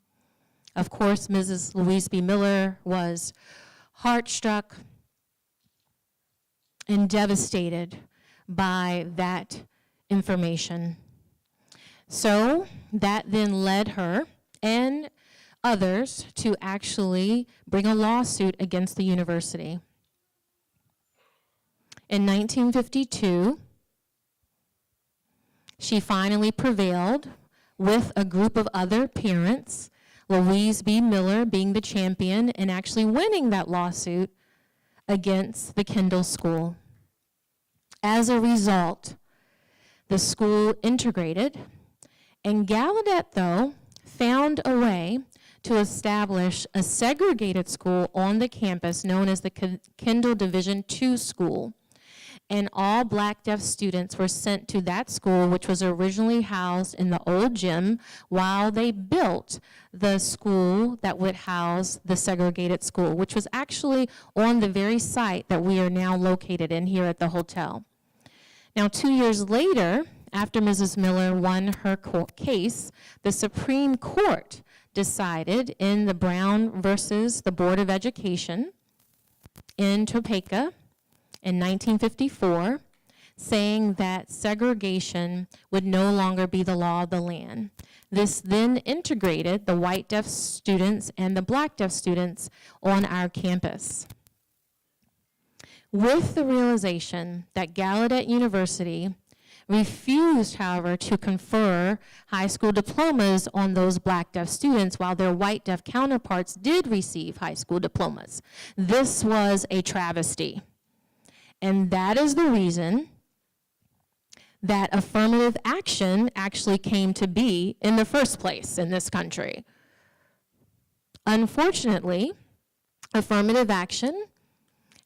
Of course, Mrs. Louise B. Miller was heart-struck and devastated by that information. So that then led her and others to actually bring a lawsuit against the university. In 1952, she finally prevailed with a group of other parents, Louise B. Miller being the champion and actually winning that lawsuit against the Kendall School. As a result, the school integrated, and Gallaudet, though, found a way to establish a segregated school on the campus known as the Kendall Division II school. And all Black deaf students were sent to that school, which was originally housed in the old gym, while they built the school that would house the segregated school, which was actually on the very site that we are now located in here at the hotel. Now, 2 years later, after Mrs. Miller won her case, the Supreme Court decided in the Brown versus the Board of Education in Topeka in 1954, saying that segregation would no longer be the law of the land. This then integrated the white deaf students and the Black deaf students on our campus. With the realization that Gallaudet University refused, however, to confer high school diplomas on those Black deaf students while their white deaf counterparts did receive high school diplomas. This was a travesty. And that is the reason that affirmative action actually came to be in the first place in this country. Unfortunately, affirmative action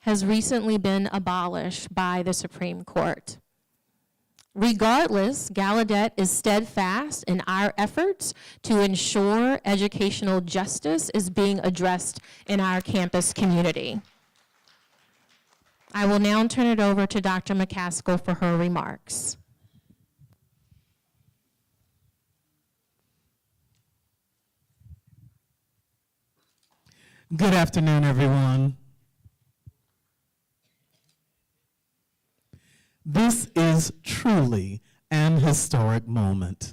has recently been abolished by the Supreme Court. Regardless, Gallaudet is steadfast in our efforts to ensure educational justice is being addressed in our campus community. I will now turn it over to Dr. McCaskill for her remarks. Good afternoon, everyone. This is truly an historic moment,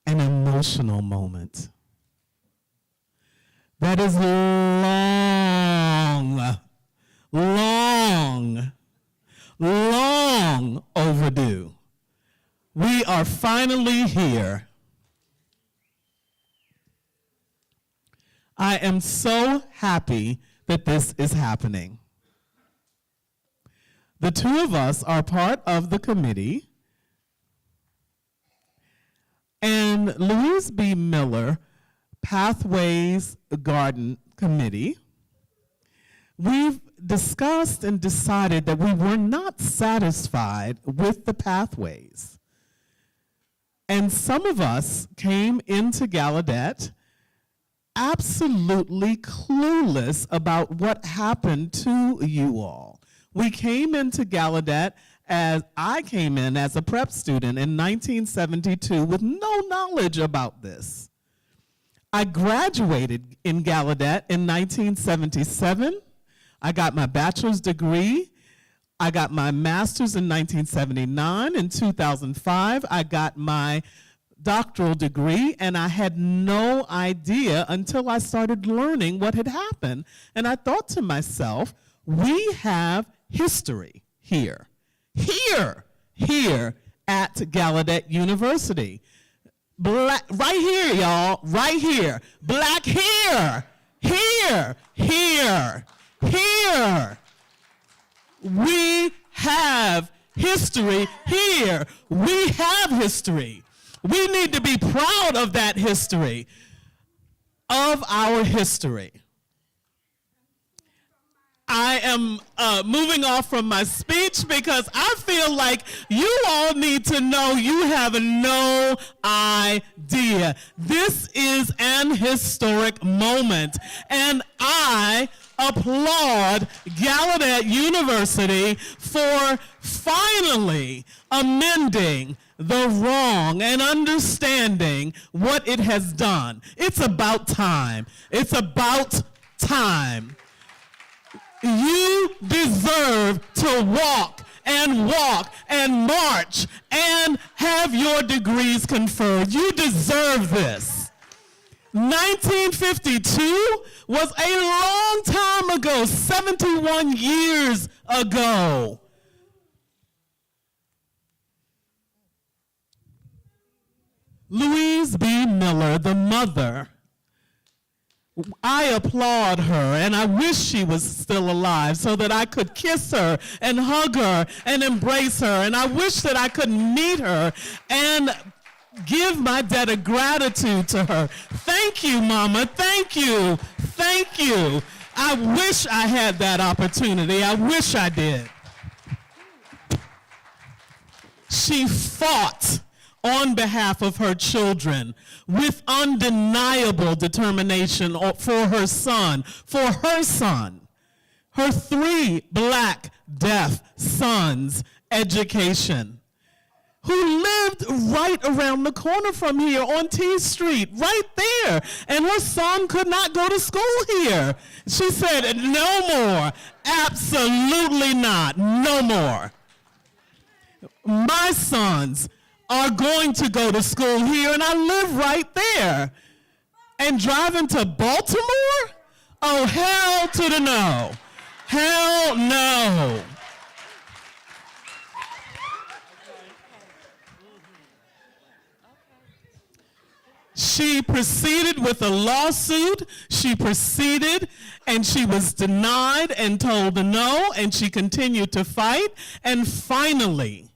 an emotional moment that is long overdue. We are finally here. I am so happy that this is happening. The two of us are part of the committee, and Louise B. Miller, Pathways Garden Committee, we've discussed and decided that we were not satisfied with the pathways. And some of us came into Gallaudet absolutely clueless about what happened to you all. We came into Gallaudet as I came in as a prep student in 1972 with no knowledge about this. I graduated in Gallaudet in 1977. I got my bachelor's degree. I got my master's in 1979. In 2005, I got my doctoral degree, and I had no idea until I started learning what had happened. And I thought to myself, we have history here at Gallaudet University. Black, right here, y'all, right here. Black here. We have history here. We have history. We need to be proud of that history, of our history. I am moving off from my speech because I feel like you all need to know you have no idea. This is an historic moment, and I applaud Gallaudet University for finally amending the wrong and understanding what it has done. It's about time. It's about time. You deserve to walk and march and have your degrees conferred. You deserve this. 1952 was a long time ago, 71 years ago. Louise B. Miller, the mother, I applaud her, and I wish she was still alive so that I could kiss her and hug her and embrace her, and I wish that I could meet her and give my debt of gratitude to her. Thank you, Mama. Thank you. Thank you. I wish I had that opportunity. I wish I did. She fought on behalf of her children with undeniable determination for her son, her 3 black deaf sons' education, who lived right around the corner from here on T Street, right there, and her son could not go to school here. She said, no more, absolutely not, no more. My sons are going to go to school here, and I live right there. And driving to Baltimore? Oh, hell to the no. Hell no. She proceeded with a lawsuit. She proceeded, and she was denied and told no, and she continued to fight. And finally,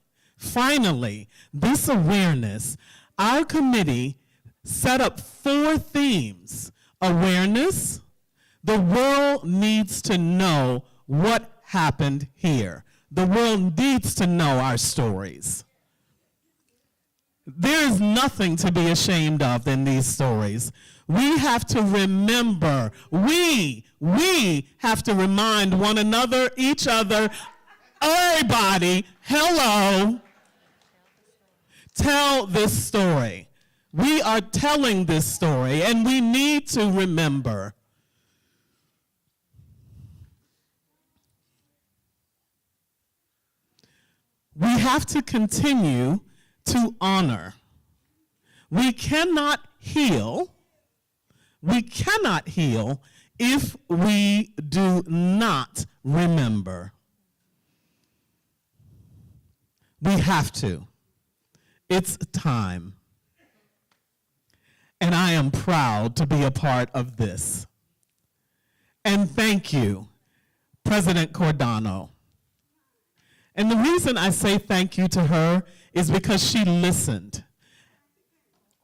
this awareness, our committee set up 4 themes. Awareness, the world needs to know what happened here. The world needs to know our stories. There is nothing to be ashamed of in these stories. We have to remember, we have to remind one another, each other, everybody, hello, tell this story. We are telling this story, and we need to remember We have to continue to honor. We cannot heal if we do not remember. We have to. It's time. And I am proud to be a part of this. And thank you, President Cordano. And the reason I say thank you to her is because she listened.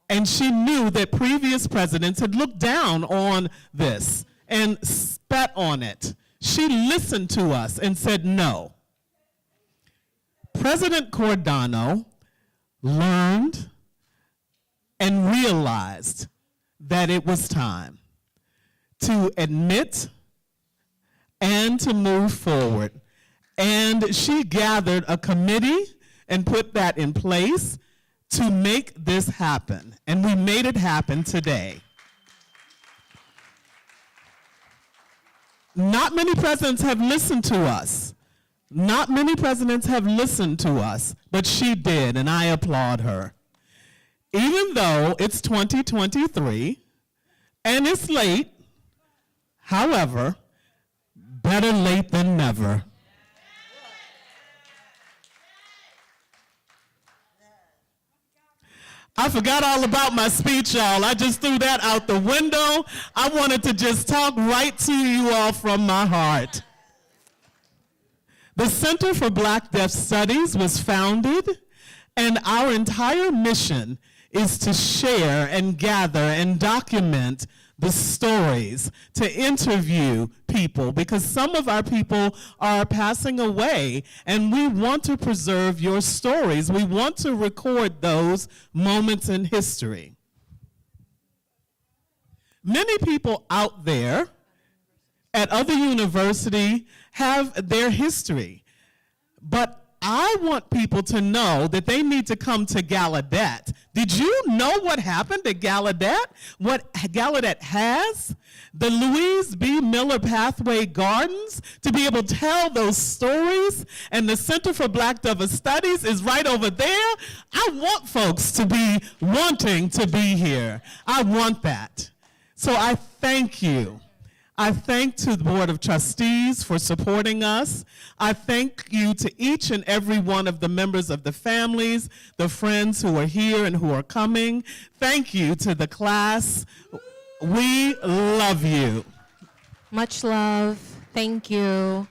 And she knew that previous presidents had looked down on this and spat on it. She listened to us and said no. President Cordano learned and realized that it was time to admit and to move forward. And she gathered a committee and put that in place to make this happen. And we made it happen today. Not many presidents have listened to us. Not many presidents have listened to us, but she did, and I applaud her. Even though it's 2023 and it's late, however, better late than never. I forgot all about my speech, y'all. I just threw that out the window. I wanted to just talk right to you all from my heart. The Center for Black Deaf Studies was founded, and our entire mission is to share and gather and document the stories, to interview people, because some of our people are passing away, and we want to preserve your stories. We want to record those moments in history. Many people out there at other universities have their history, but I want people to know that they need to come to Gallaudet. Did you know what happened at Gallaudet? What Gallaudet has? The Louise B. Miller Pathway Gardens, to be able to tell those stories, and the Center for Black Deaf Studies is right over there. I want folks to be wanting to be here. I want that. So I thank you. I thank to the Board of Trustees for supporting us. I thank you to each and every one of the members of the families, the friends who are here and who are coming. Thank you to the class. We love you. Much love. Thank you.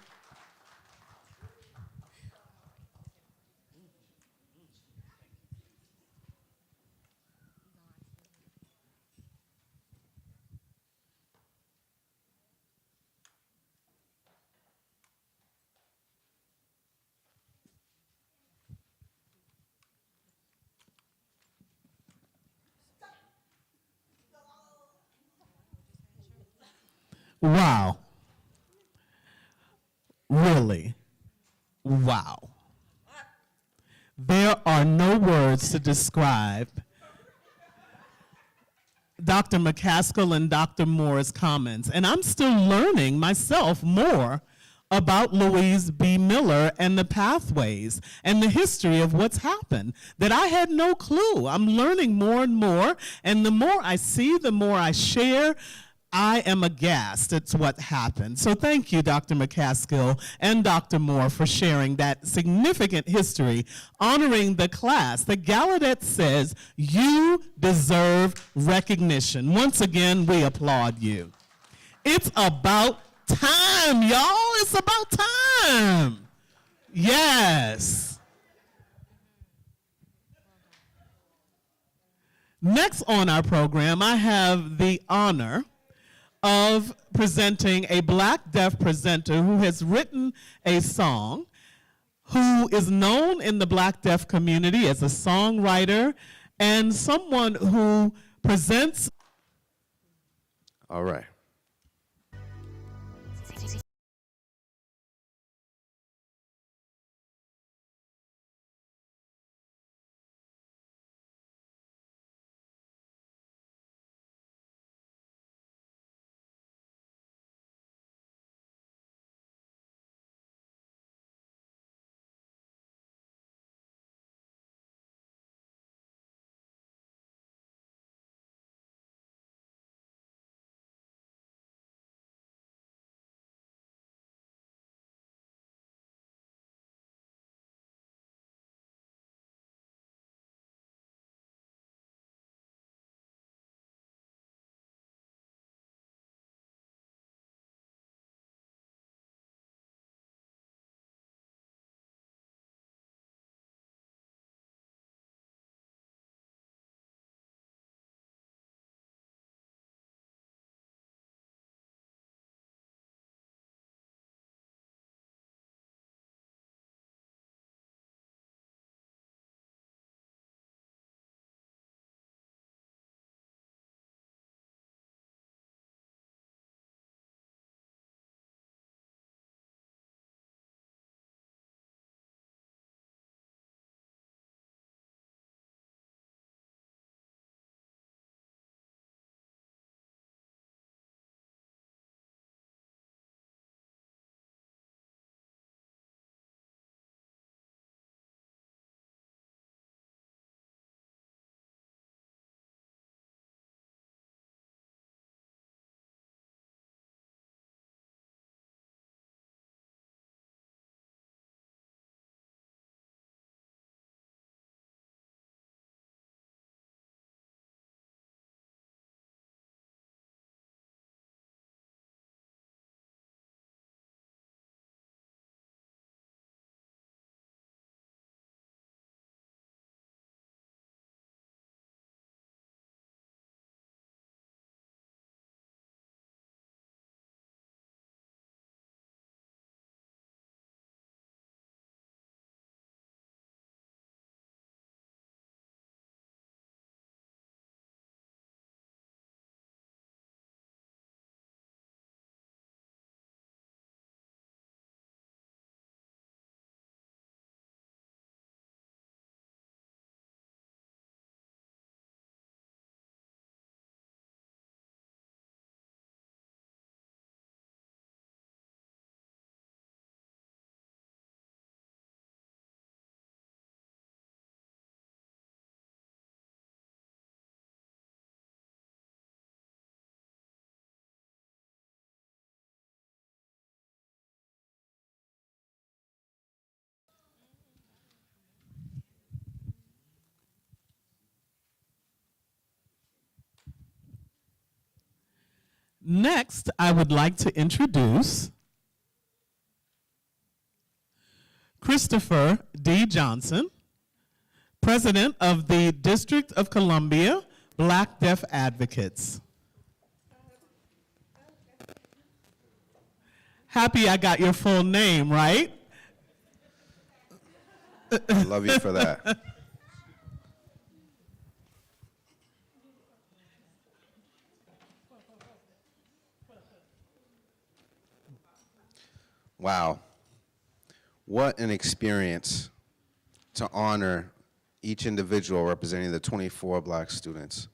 Wow. Really? Wow. There are no words to describe Dr. McCaskill and Dr. Moore's comments. And I'm still learning myself more about Louise B. Miller and the pathways and the history of what's happened that I had no clue. I'm learning more and more, and the more I see, the more I share. I am aghast at what happened. So thank you, Dr. McCaskill and Dr. Moore, for sharing that significant history, honoring the class. The Gallaudet says you deserve recognition. Once again, we applaud you. It's about time, y'all. It's about time. Yes. Next on our program, I have the honor of presenting a Black deaf presenter who has written a song, who is known in the Black deaf community as a songwriter, and someone who presents. All right. Next, I would like to introduce Christopher D. Johnson, President of the District of Columbia Black Deaf Advocates. Happy I got your full name, right? I love you for that. Wow. What an experience to honor each individual representing the 24 Black students.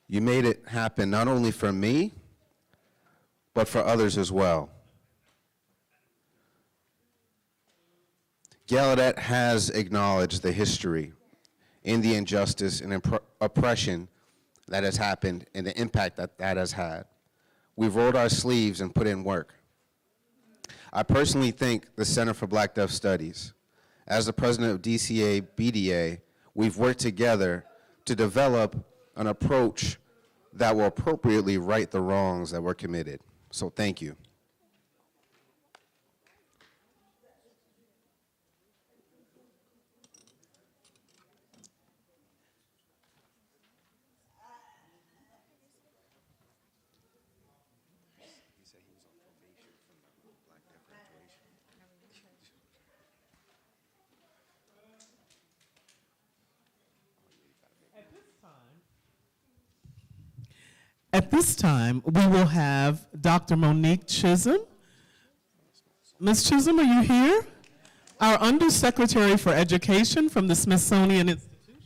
You made it happen not only for me, but for others as well. Gallaudet has acknowledged the history and the injustice and oppression that has happened and the impact that that has had. We've rolled our sleeves and put in work. I personally thank the Center for Black Deaf Studies. As the president of DCA BDA, we've worked together to develop an approach that will appropriately right the wrongs that were committed. So thank you. At this time, we will have Dr. Monique Chisholm. Ms. Chisholm, are you here? Our Undersecretary for Education from the Smithsonian Institution.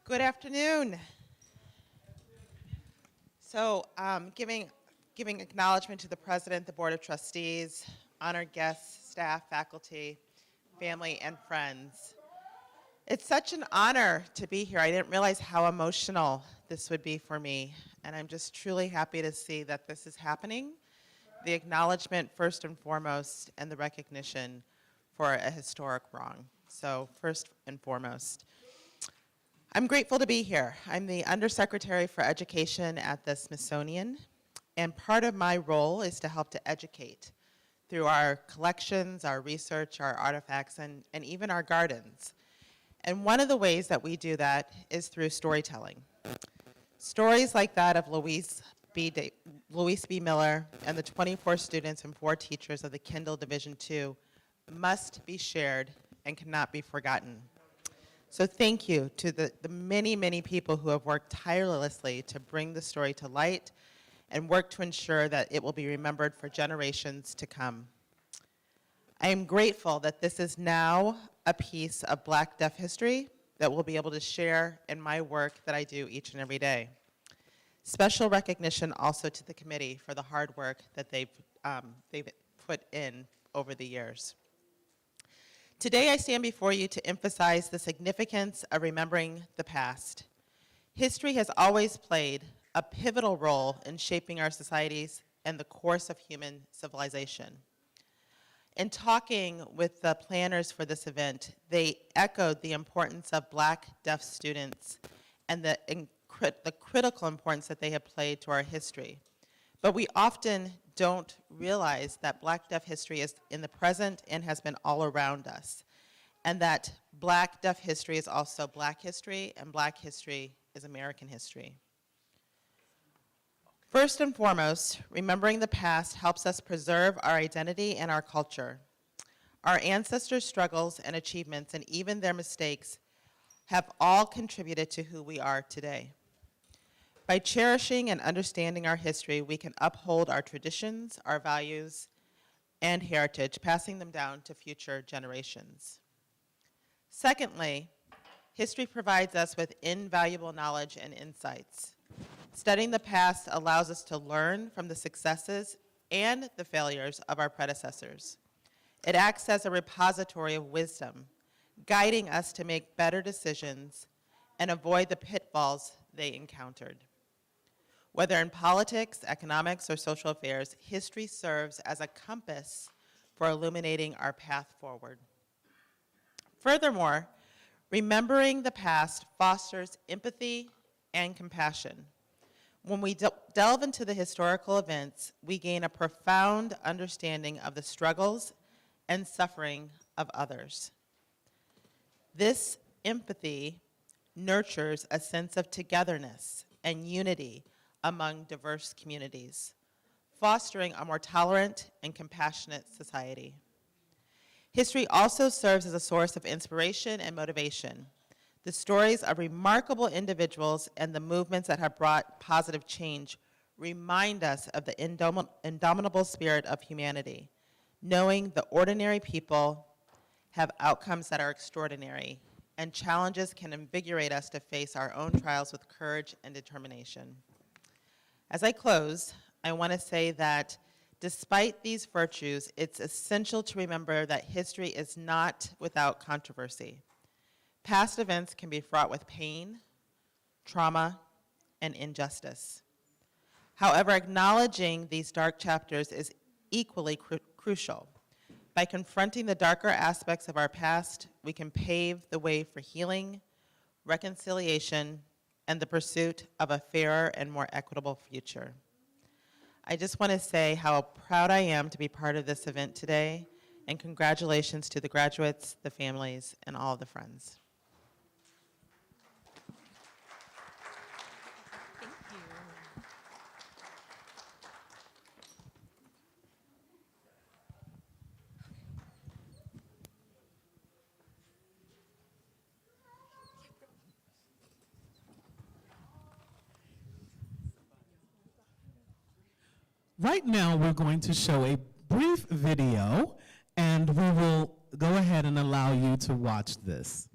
Good afternoon. So, giving acknowledgement to the President, the Board of Trustees, honored guests, staff, faculty, family, and friends. It's such an honor to be here. I didn't realize how emotional this would be for me, and I'm just truly happy to see that this is happening. The acknowledgement first and foremost, and the recognition for a historic wrong. So first and foremost, I'm grateful to be here. I'm the Undersecretary for Education at the Smithsonian, and part of my role is to help to educate through our collections, our research, our artifacts, and even our gardens. And one of the ways that we do that is through storytelling. Stories like that of Louise B. Miller and the 24 students and 4 teachers of the Kendall Division II must be shared and cannot be forgotten. So thank you to the many, many people who have worked tirelessly to bring the story to light and work to ensure that it will be remembered for generations to come. I am grateful that this is now a piece of Black Deaf history that we'll be able to share in my work that I do each and every day. Special recognition also to the committee for the hard work that they've put in over the years. Today I stand before you to emphasize the significance of remembering the past. History has always played a pivotal role in shaping our societies and the course of human civilization. In talking with the planners for this event, they echoed the importance of Black deaf students and the critical importance that they have played to our history. But we often don't realize that Black deaf history is in the present and has been all around us, and that Black deaf history is also Black history, and Black history is American history. First and foremost, remembering the past helps us preserve our identity and our culture. Our ancestors' struggles and achievements, and even their mistakes, have all contributed to who we are today. By cherishing and understanding our history, we can uphold our traditions, our values, and heritage, passing them down to future generations. Secondly, history provides us with invaluable knowledge and insights. Studying the past allows us to learn from the successes and the failures of our predecessors. It acts as a repository of wisdom, guiding us to make better decisions and avoid the pitfalls they encountered. Whether in politics, economics, or social affairs, history serves as a compass for illuminating our path forward. Furthermore, remembering the past fosters empathy and compassion. When we delve into the historical events, we gain a profound understanding of the struggles and suffering of others. This empathy nurtures a sense of togetherness and unity among diverse communities, fostering a more tolerant and compassionate society. History also serves as a source of inspiration and motivation. The stories of remarkable individuals and the movements that have brought positive change remind us of the indomitable spirit of humanity, knowing the ordinary people have outcomes that are extraordinary, and challenges can invigorate us to face our own trials with courage and determination. As I close, I want to say that despite these virtues, it's essential to remember that history is not without controversy. Past events can be fraught with pain, trauma, and injustice. However, acknowledging these dark chapters is equally crucial. By confronting the darker aspects of our past, we can pave the way for healing, reconciliation, and the pursuit of a fairer and more equitable future. I just want to say how proud I am to be part of this event today, and congratulations to the graduates, the families, and all the friends. Right now, we're going to show a brief video, and we will go ahead and allow you to watch this.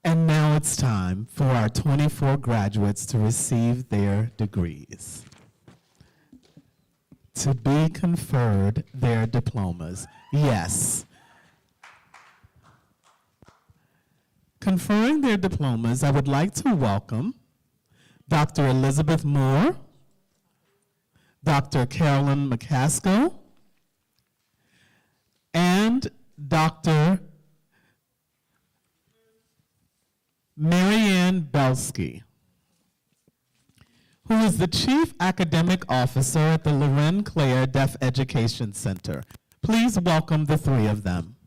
And now it's time for our 24 graduates to receive their degrees. To be conferred their diplomas. Yes. Conferring their diplomas, I would like to welcome Dr. Elizabeth Moore, Dr. Carolyn McCaskill, and Dr. Marianne Belsky, who is the Chief Academic Officer at the Loren Claire Deaf Education Center. Please welcome the three of them.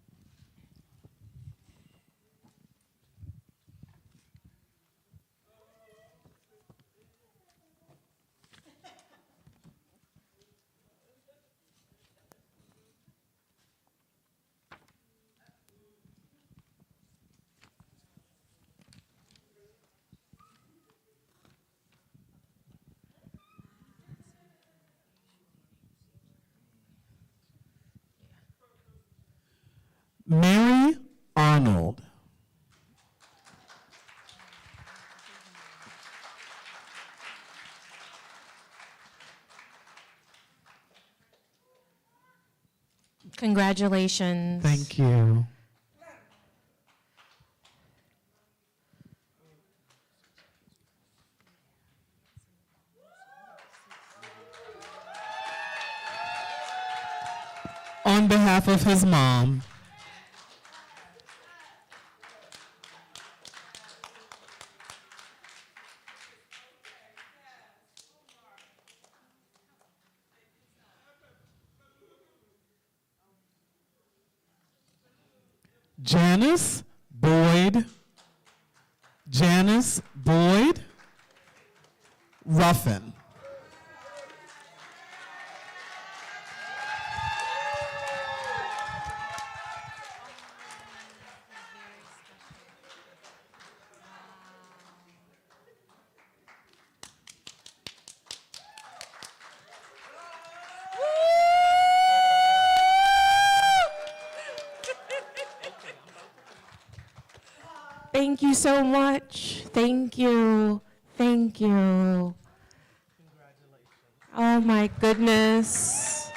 Mary Arnold. Congratulations. Thank you. On behalf of his mom, Janice Boyd Ruffin. Thank you so much. Thank you. Thank you. Oh my goodness.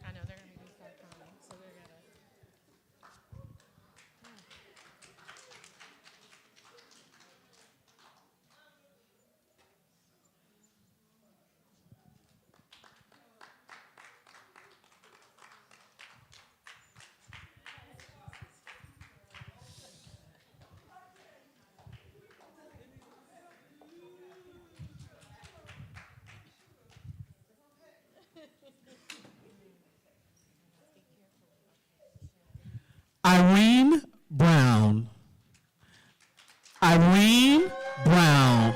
I know they're going to start coming, so they're going to. Irene Brown. Irene Brown.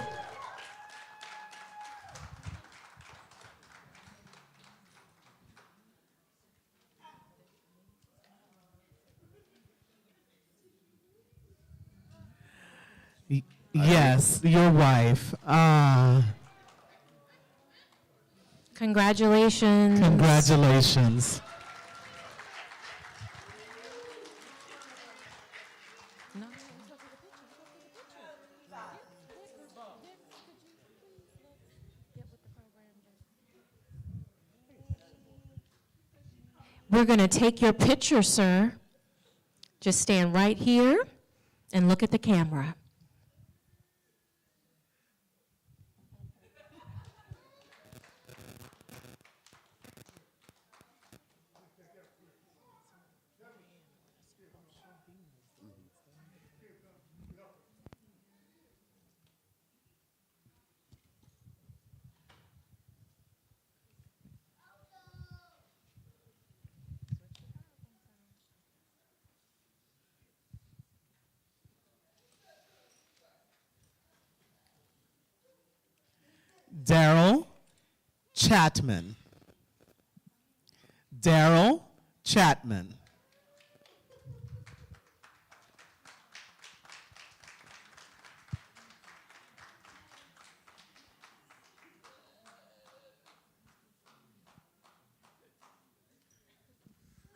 Yes, your wife. Congratulations. Congratulations. We're going to take your picture, sir. Just stand right here and look at the camera. Daryl Chapman. Daryl Chapman.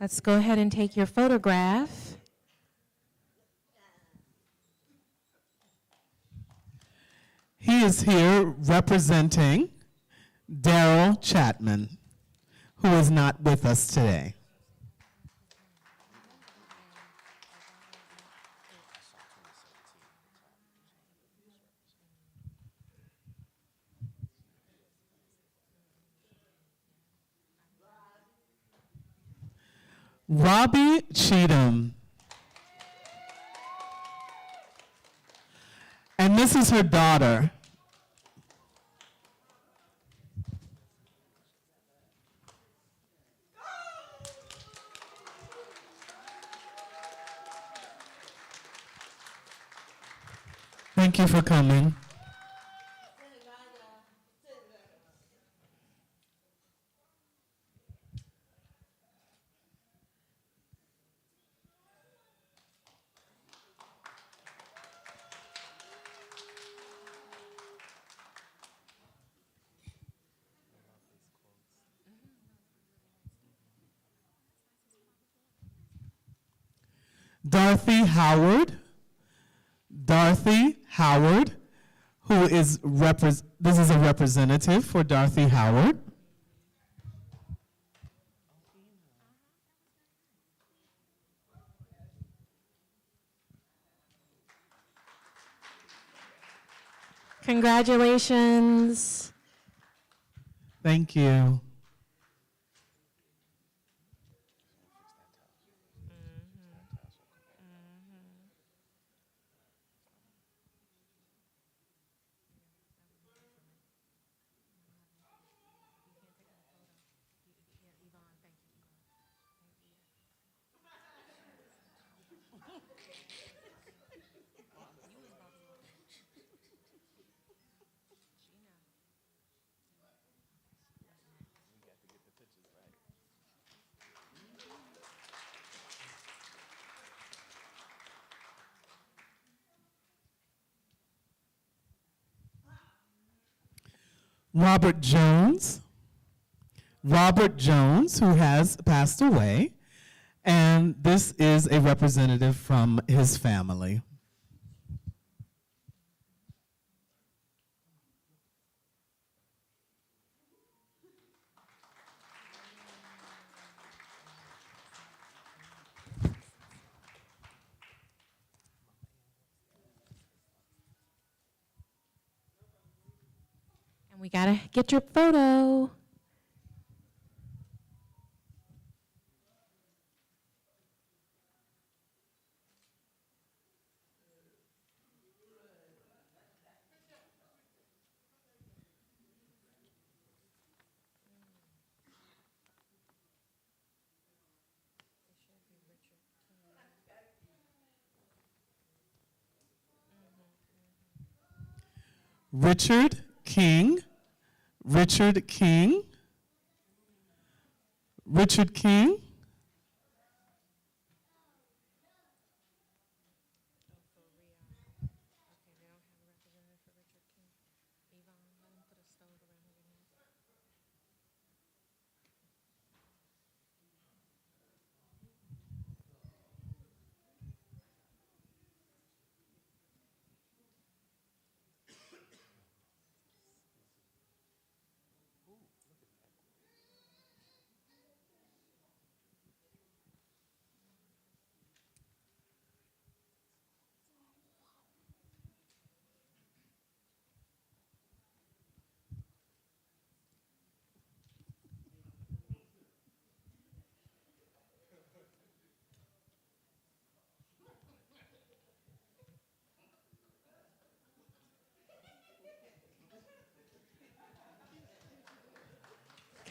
Let's go ahead and take your photograph. He is here representing Daryl Chapman, who is not with us today. Robbie Cheatham. And this is her daughter. Thank you for coming. Dorothy Howard. Dorothy Howard, who is this is a representative for Dorothy Howard. Congratulations. Thank you. Robert Jones. Robert Jones, who has passed away, and this is a representative from his family. We gotta get your photo. Richard King. Richard King. Richard King.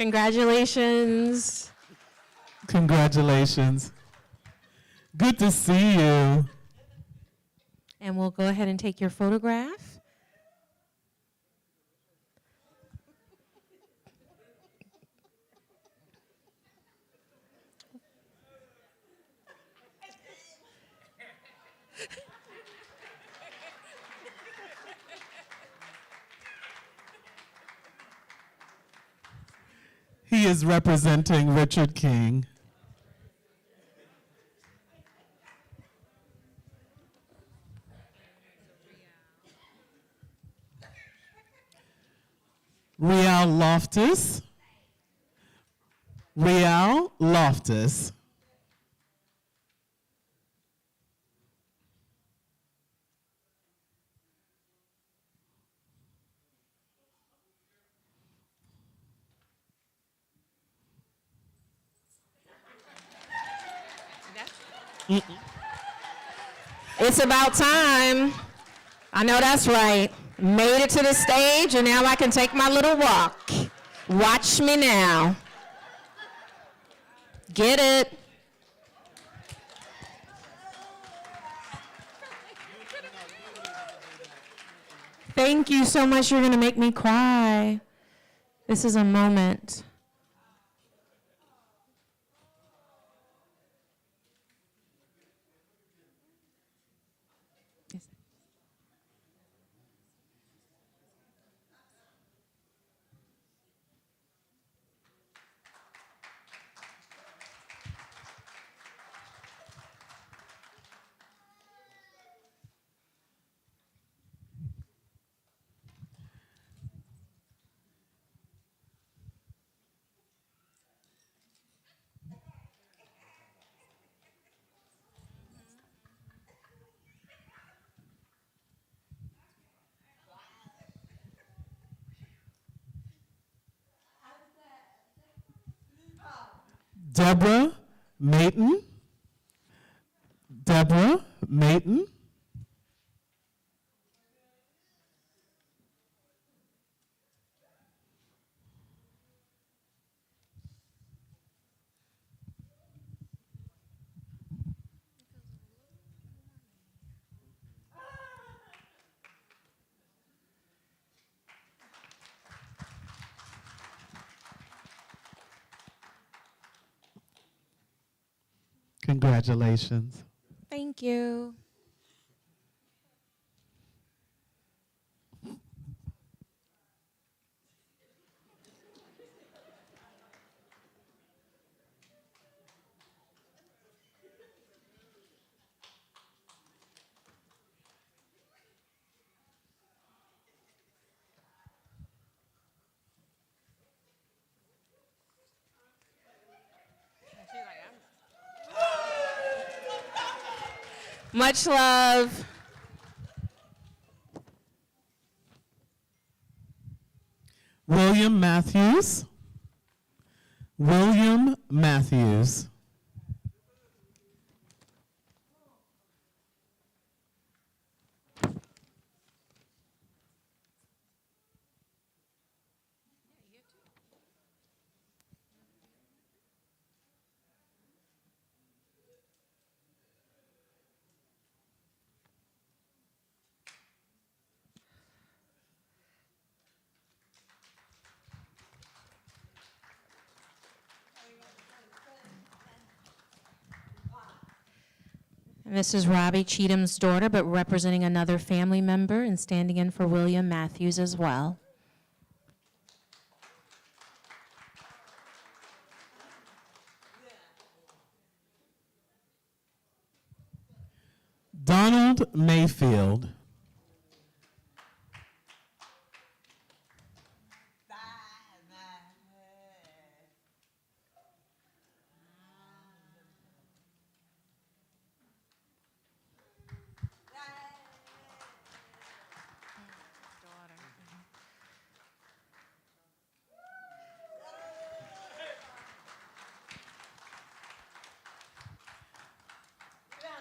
Congratulations. Congratulations. Good to see you. And we'll go ahead and take your photograph. She is representing Richard King. Rial Loftus. Rial Loftus. It's about time. I know that's right. Made it to the stage, and now I can take my little walk. Watch me now. Get it? Thank you so much. You're going to make me cry. This is a moment. Deborah Mayton. Deborah Mayton. Congratulations. Thank you. Much love. William Matthews. William Matthews. And this is Robbie Cheatham's daughter, but representing another family member and standing in for William Matthews as well. Donald Mayfield.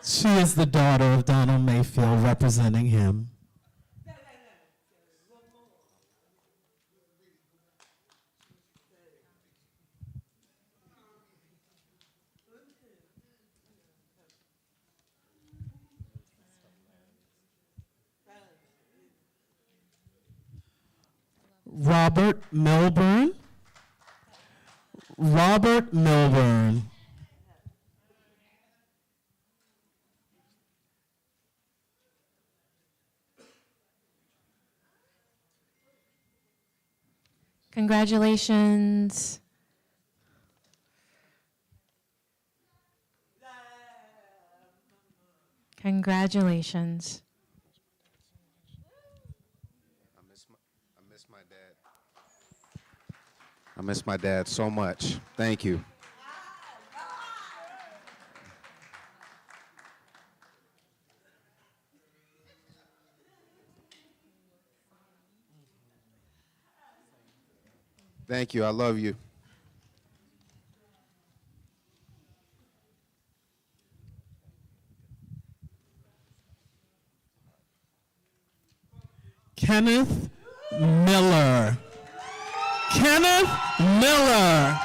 She is the daughter of Donald Mayfield, representing him. Robert Milburn. Robert Milburn. Congratulations. Congratulations. I miss my dad. I miss my dad so much. Thank you. Thank you. I love you. Kenneth Miller. Kenneth Miller.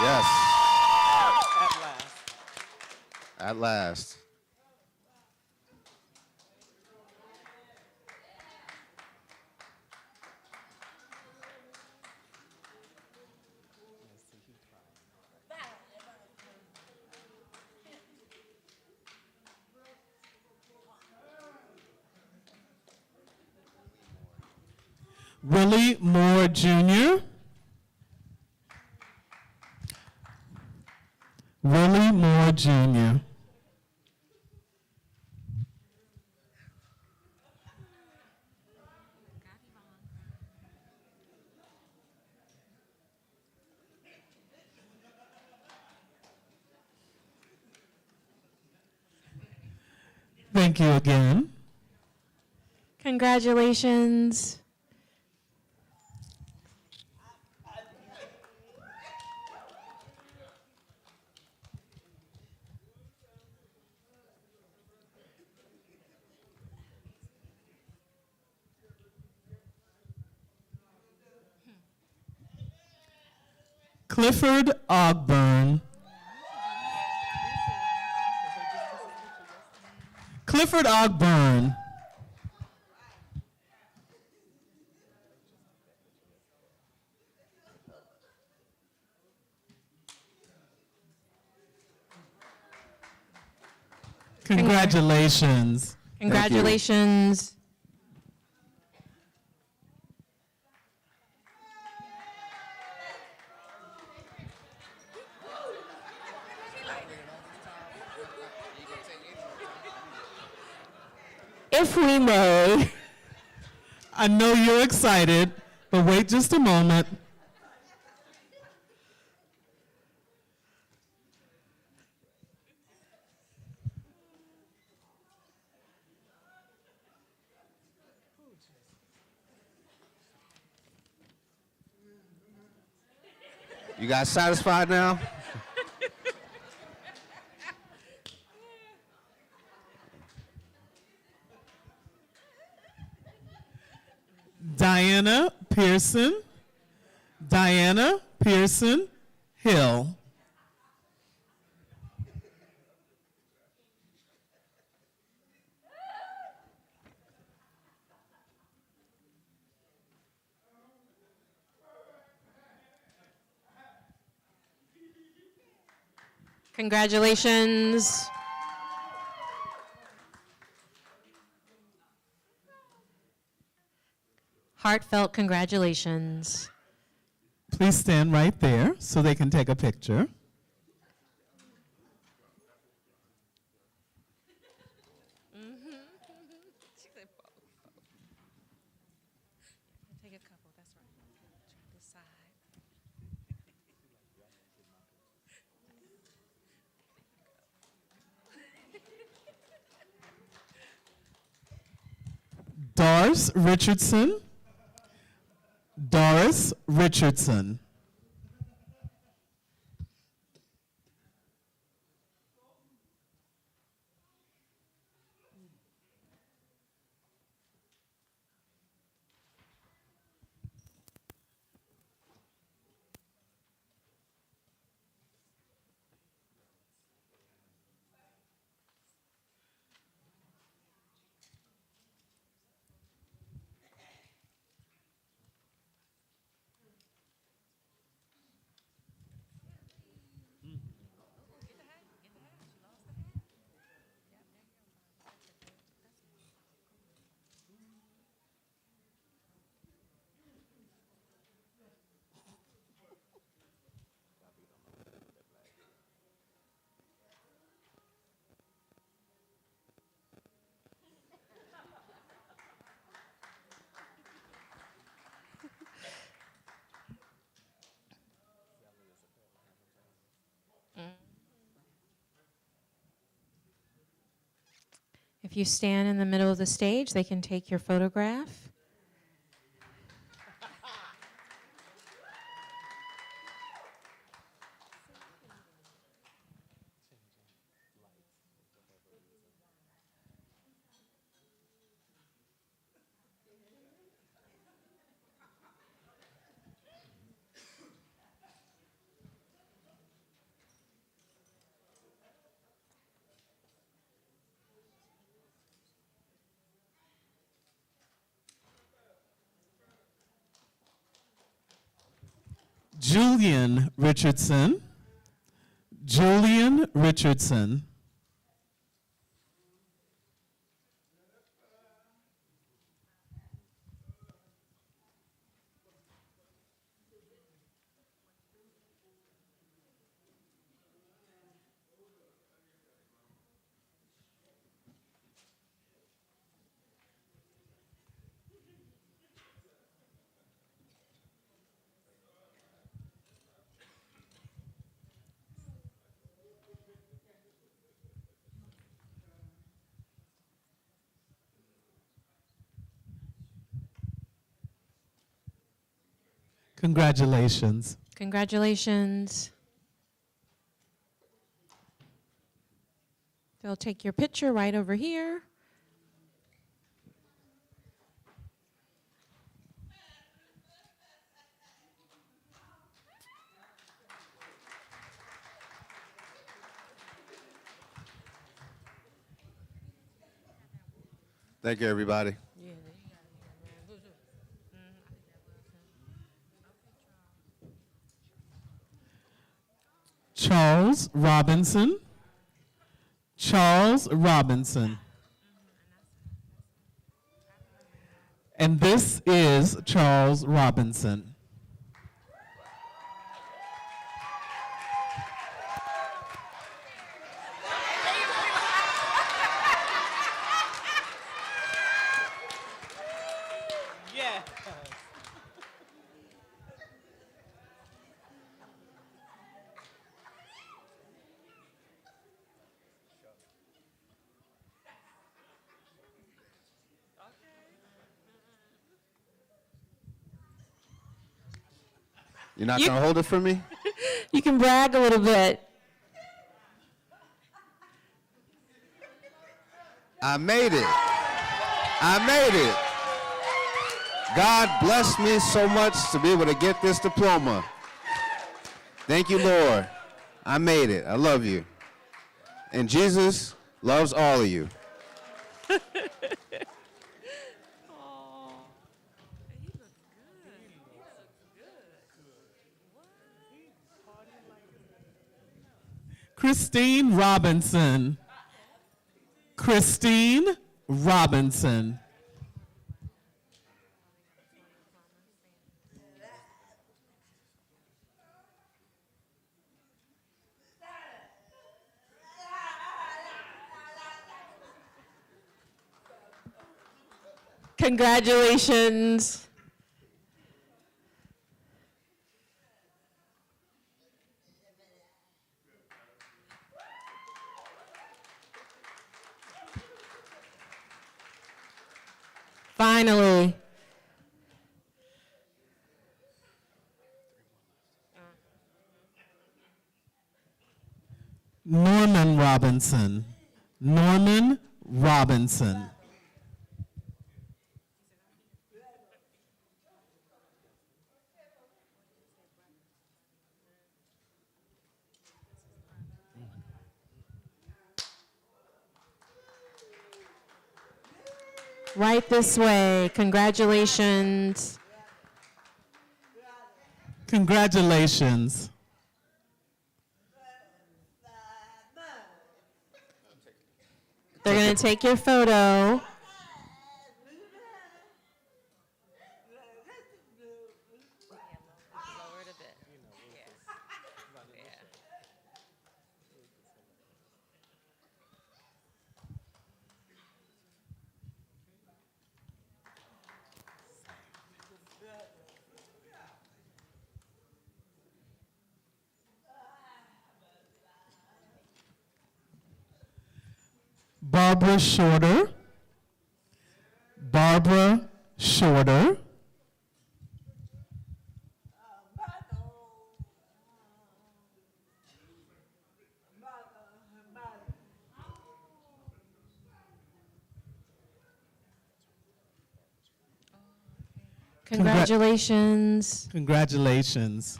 Yes. At last. At last. Willie Moore Jr. Willie Moore Jr. Thank you again. Congratulations. Clifford Ogburn. Clifford Ogburn. Congratulations. Congratulations. If we may, I know you're excited, but wait just a moment. You guys satisfied now? Diana Pearson. Diana Pearson Hill. congratulations. Heartfelt congratulations. Please stand right there so they can take a picture. Take a couple, that's right. Try this side. Doris Richardson. Doris Richardson. If you stand in the middle of the stage, they can take your photograph. Julian Richardson. Julian Richardson. Congratulations. Congratulations. They'll take your picture right over here. Thank you, everybody. Charles Robinson. Charles Robinson. And this is Charles Robinson. You're not going to hold it for me? You can brag a little bit. I made it. I made it. God blessed me so much to be able to get this diploma. Thank you, Lord. I made it. I love you. And Jesus loves all of you. Christine Robinson. Christine Robinson. Congratulations. Finally. Norman Robinson. Norman Robinson. Right this way. Congratulations. Congratulations. They're going to take your photo. Barbara Shorter, Barbara Shorter, Congratulations. Congratulations.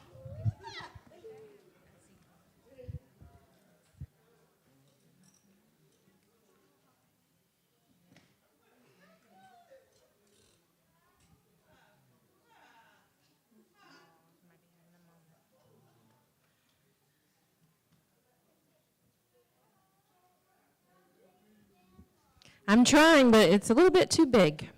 I'm trying, but it's a little bit too big.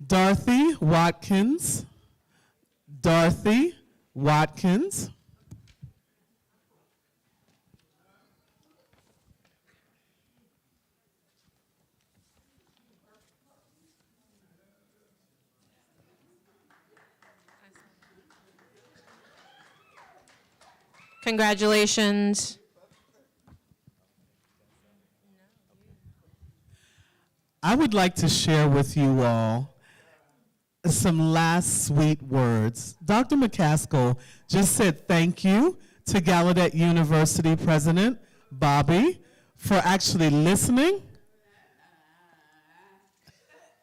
Dorothy Watkins, Dorothy Watkins. Congratulations. I would like to share with you all some last sweet words. Dr. McCaskill just said thank you to Gallaudet University President Bobby for actually listening.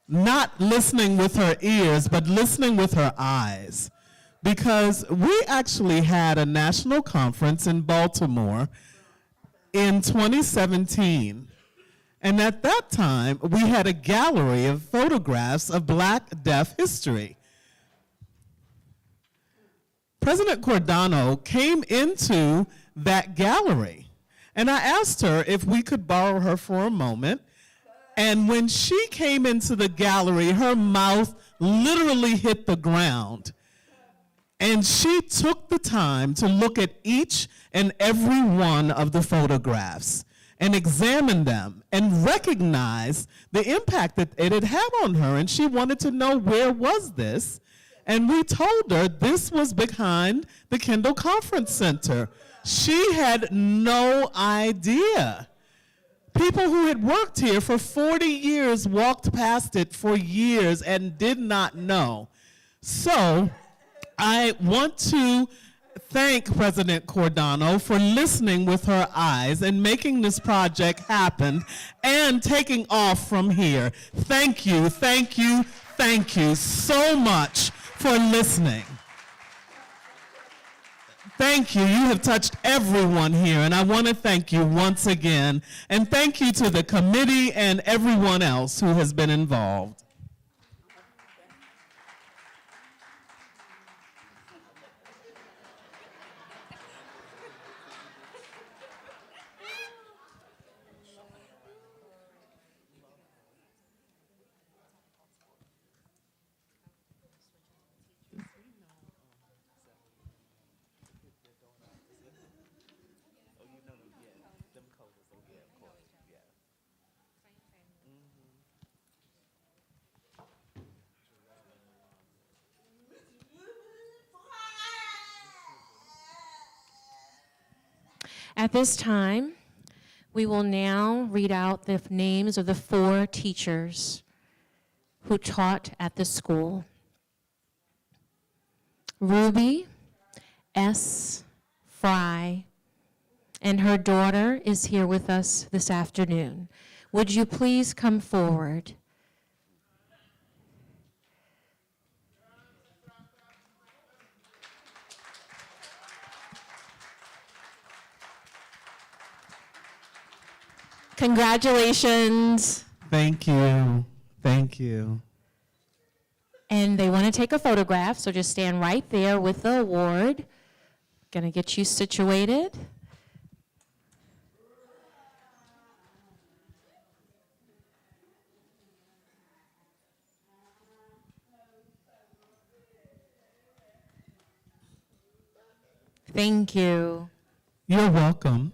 Not listening with her ears, but listening with her eyes. Because we actually had a national conference in Baltimore in 2017. And at that time, we had a gallery of photographs of Black deaf history. President Cordano came into that gallery, and I asked her if we could borrow her for a moment. And when she came into the gallery, her mouth literally hit the ground. And she took the time to look at each and every one of the photographs and examine them and recognize the impact that it had had on her. And she wanted to know, where was this? And we told her this was behind the Kendall Conference Center. She had no idea. People who had worked here for 40 years walked past it for years and did not know. So I want to thank President Cordano for listening with her eyes and making this project happen and taking off from here. Thank you, thank you, thank you so much for listening. Thank you. You have touched everyone here, and I want to thank you once again. And thank you to the committee and everyone else who has been involved. At this time, we will now read out the names of the 4 teachers who taught at the school. Ruby S. Fry, and her daughter is here with us this afternoon. Would you please come forward? Congratulations. Thank you. Thank you. And they want to take a photograph, so just stand right there with the award. Gonna get you situated. Thank you. You're welcome.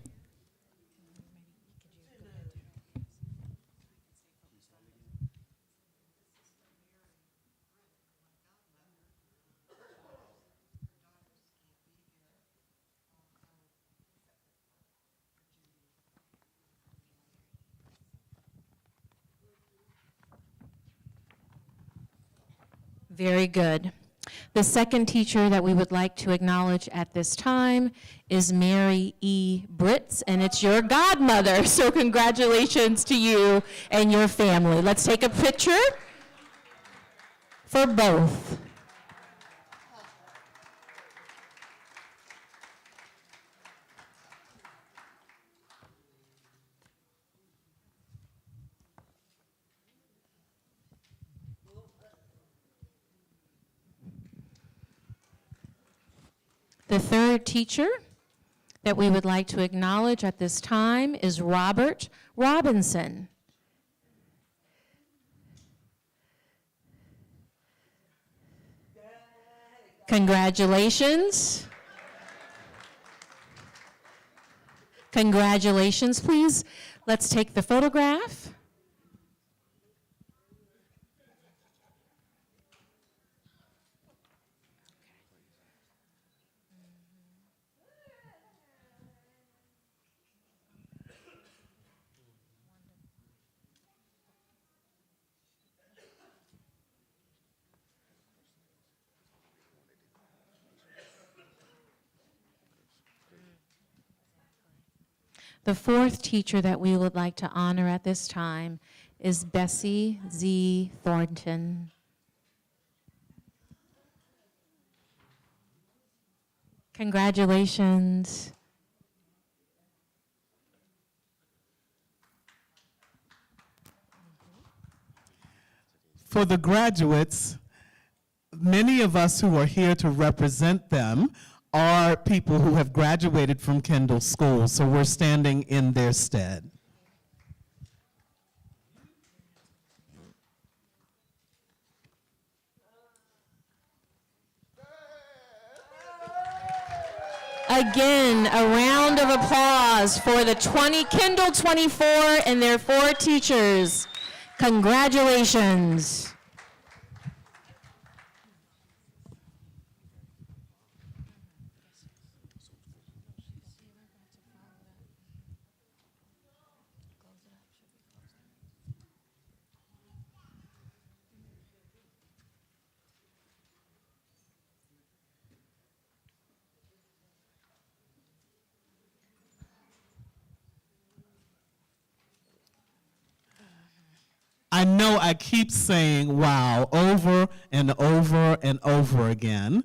Very good. The second teacher that we would like to acknowledge at this time is Mary E. Britz, and it's your godmother, so congratulations to you and your family. Let's take a picture for both. The third teacher that we would like to acknowledge at this time is Robert Robinson. Congratulations. Congratulations, please. Let's take the photograph. The fourth teacher that we would like to honor at this time is Bessie Z. Thornton. Congratulations. For the graduates, many of us who are here to represent them are people who have graduated from Kendall School, so we're standing in their stead. Again, a round of applause for the Kendall 24 and their 4 teachers. Congratulations. I know I keep saying wow over and over and over again,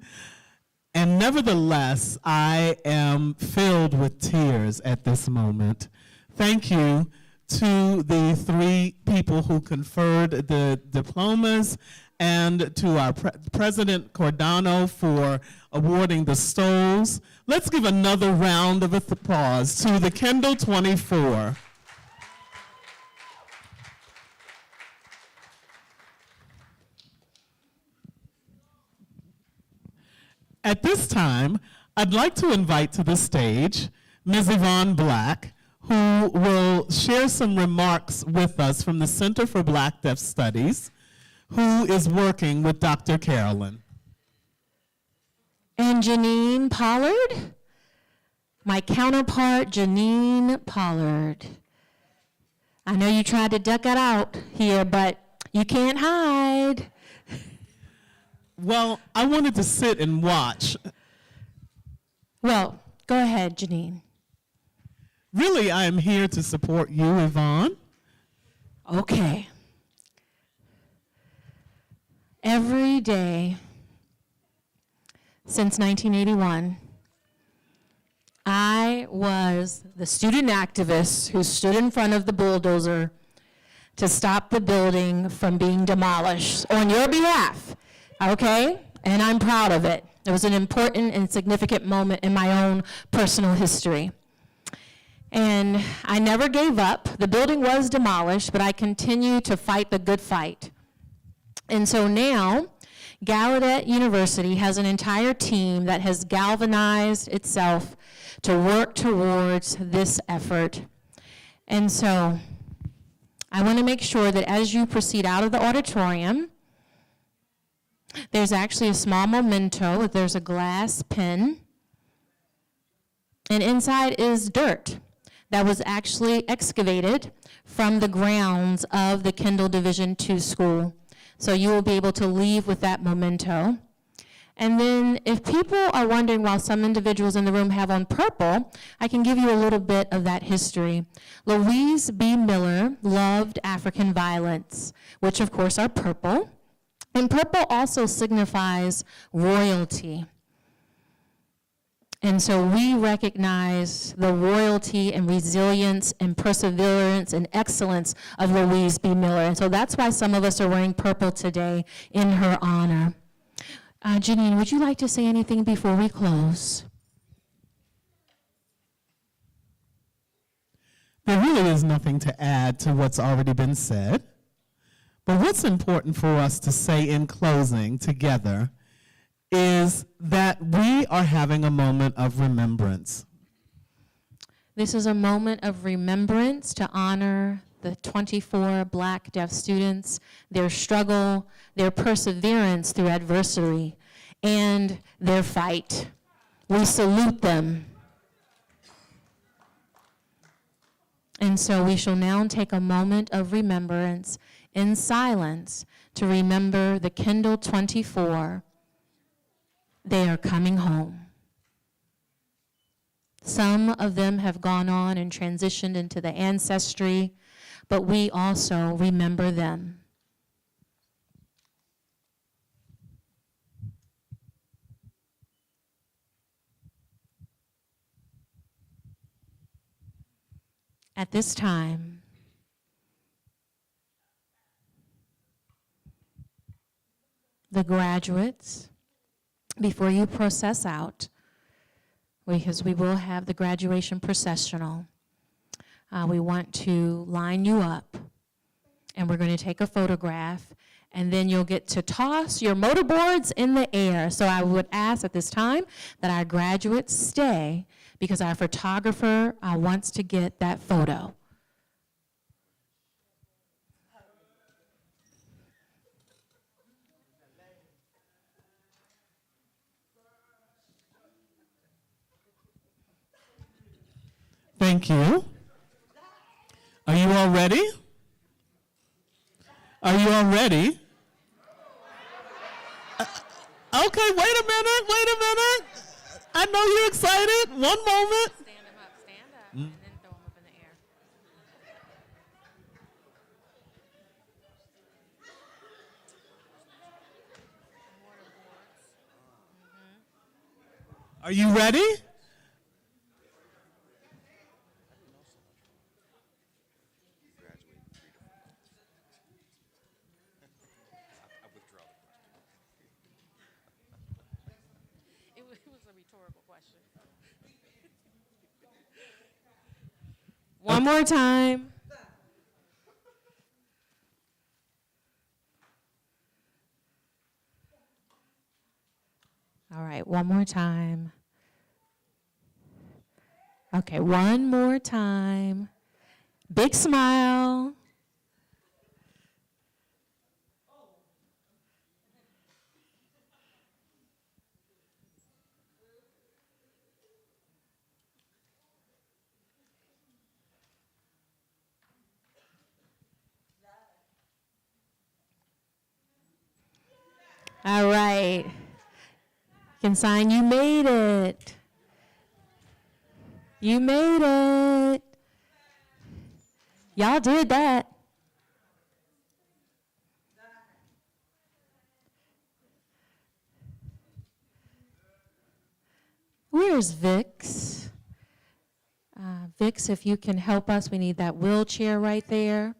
and nevertheless, I am filled with tears at this moment. Thank you to the 3 people who conferred the diplomas, and to our President Cordano for awarding the stoles. Let's give another round of applause to the Kendall 24. At this time, I'd like to invite to the stage Ms. Yvonne Black, who will share some remarks with us from the Center for Black Deaf Studies, who is working with Dr. Carolyn. And Janine Pollard, my counterpart, Janine Pollard. I know you tried to duck it out here, but you can't hide. Well, I wanted to sit and watch. Well, go ahead, Janine. Really, I am here to support you, Yvonne. Okay. Every day since 1981, I was the student activist who stood in front of the bulldozer to stop the building from being demolished on your behalf. Okay? And I'm proud of it. It was an important and significant moment in my own personal history. And I never gave up. The building was demolished, but I continued to fight the good fight. And so now, Gallaudet University has an entire team that has galvanized itself to work towards this effort. And so I want to make sure that as you proceed out of the auditorium, there's actually a small memento. There's a glass pen, and inside is dirt that was actually excavated from the grounds of the Kendall Division II school. So you will be able to leave with that memento. And then if people are wondering why some individuals in the room have on purple, I can give you a little bit of that history. Louise B. Miller loved African violets, which of course are purple. And purple also signifies royalty. And so we recognize the royalty and resilience and perseverance and excellence of Louise B. Miller. And so that's why some of us are wearing purple today in her honor. Janine, would you like to say anything before we close? There really is nothing to add to what's already been said. But what's important for us to say in closing together is that we are having a moment of remembrance. This is a moment of remembrance to honor the 24 Black deaf students, their struggle, their perseverance through adversity, and their fight. We salute them. And so we shall now take a moment of remembrance in silence to remember the Kendall 24. They are coming home. Some of them have gone on and transitioned into the ancestry, but we also remember them. At this time, the graduates, before you process out, because we will have the graduation processional, we want to line you up, and we're going to take a photograph, and then you'll get to toss your motorboards in the air. So I would ask at this time that our graduates stay, because our photographer wants to get that photo. Thank you. Are you all ready? Are you all ready? Okay, wait a minute. I know you're excited. One moment. Stand them up, and then throw them up in the air. Are you ready? It was a rhetorical question. One more time. All right, one more time. Okay, one more time. Big smile. All right. You can sign, you made it. You made it. Y'all did that. Where's Vix? Vix, if you can help us, we need that wheelchair right there.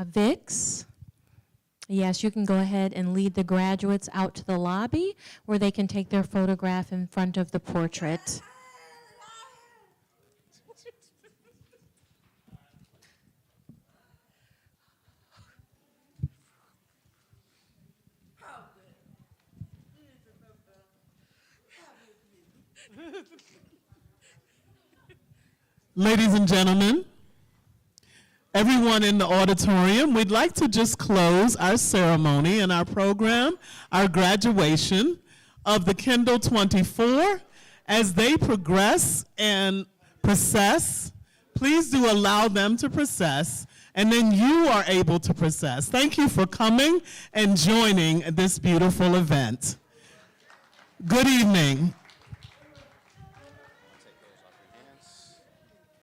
Vix? Yes, you can go ahead and lead the graduates out to the lobby where they can take their photograph in front of the portrait. Ladies and gentlemen, everyone in the auditorium, we'd like to just close our ceremony and our program, our graduation of the Kendall 24. As they progress and process, please do allow them to process, and then you are able to process. Thank you for coming and joining this beautiful event. Good evening.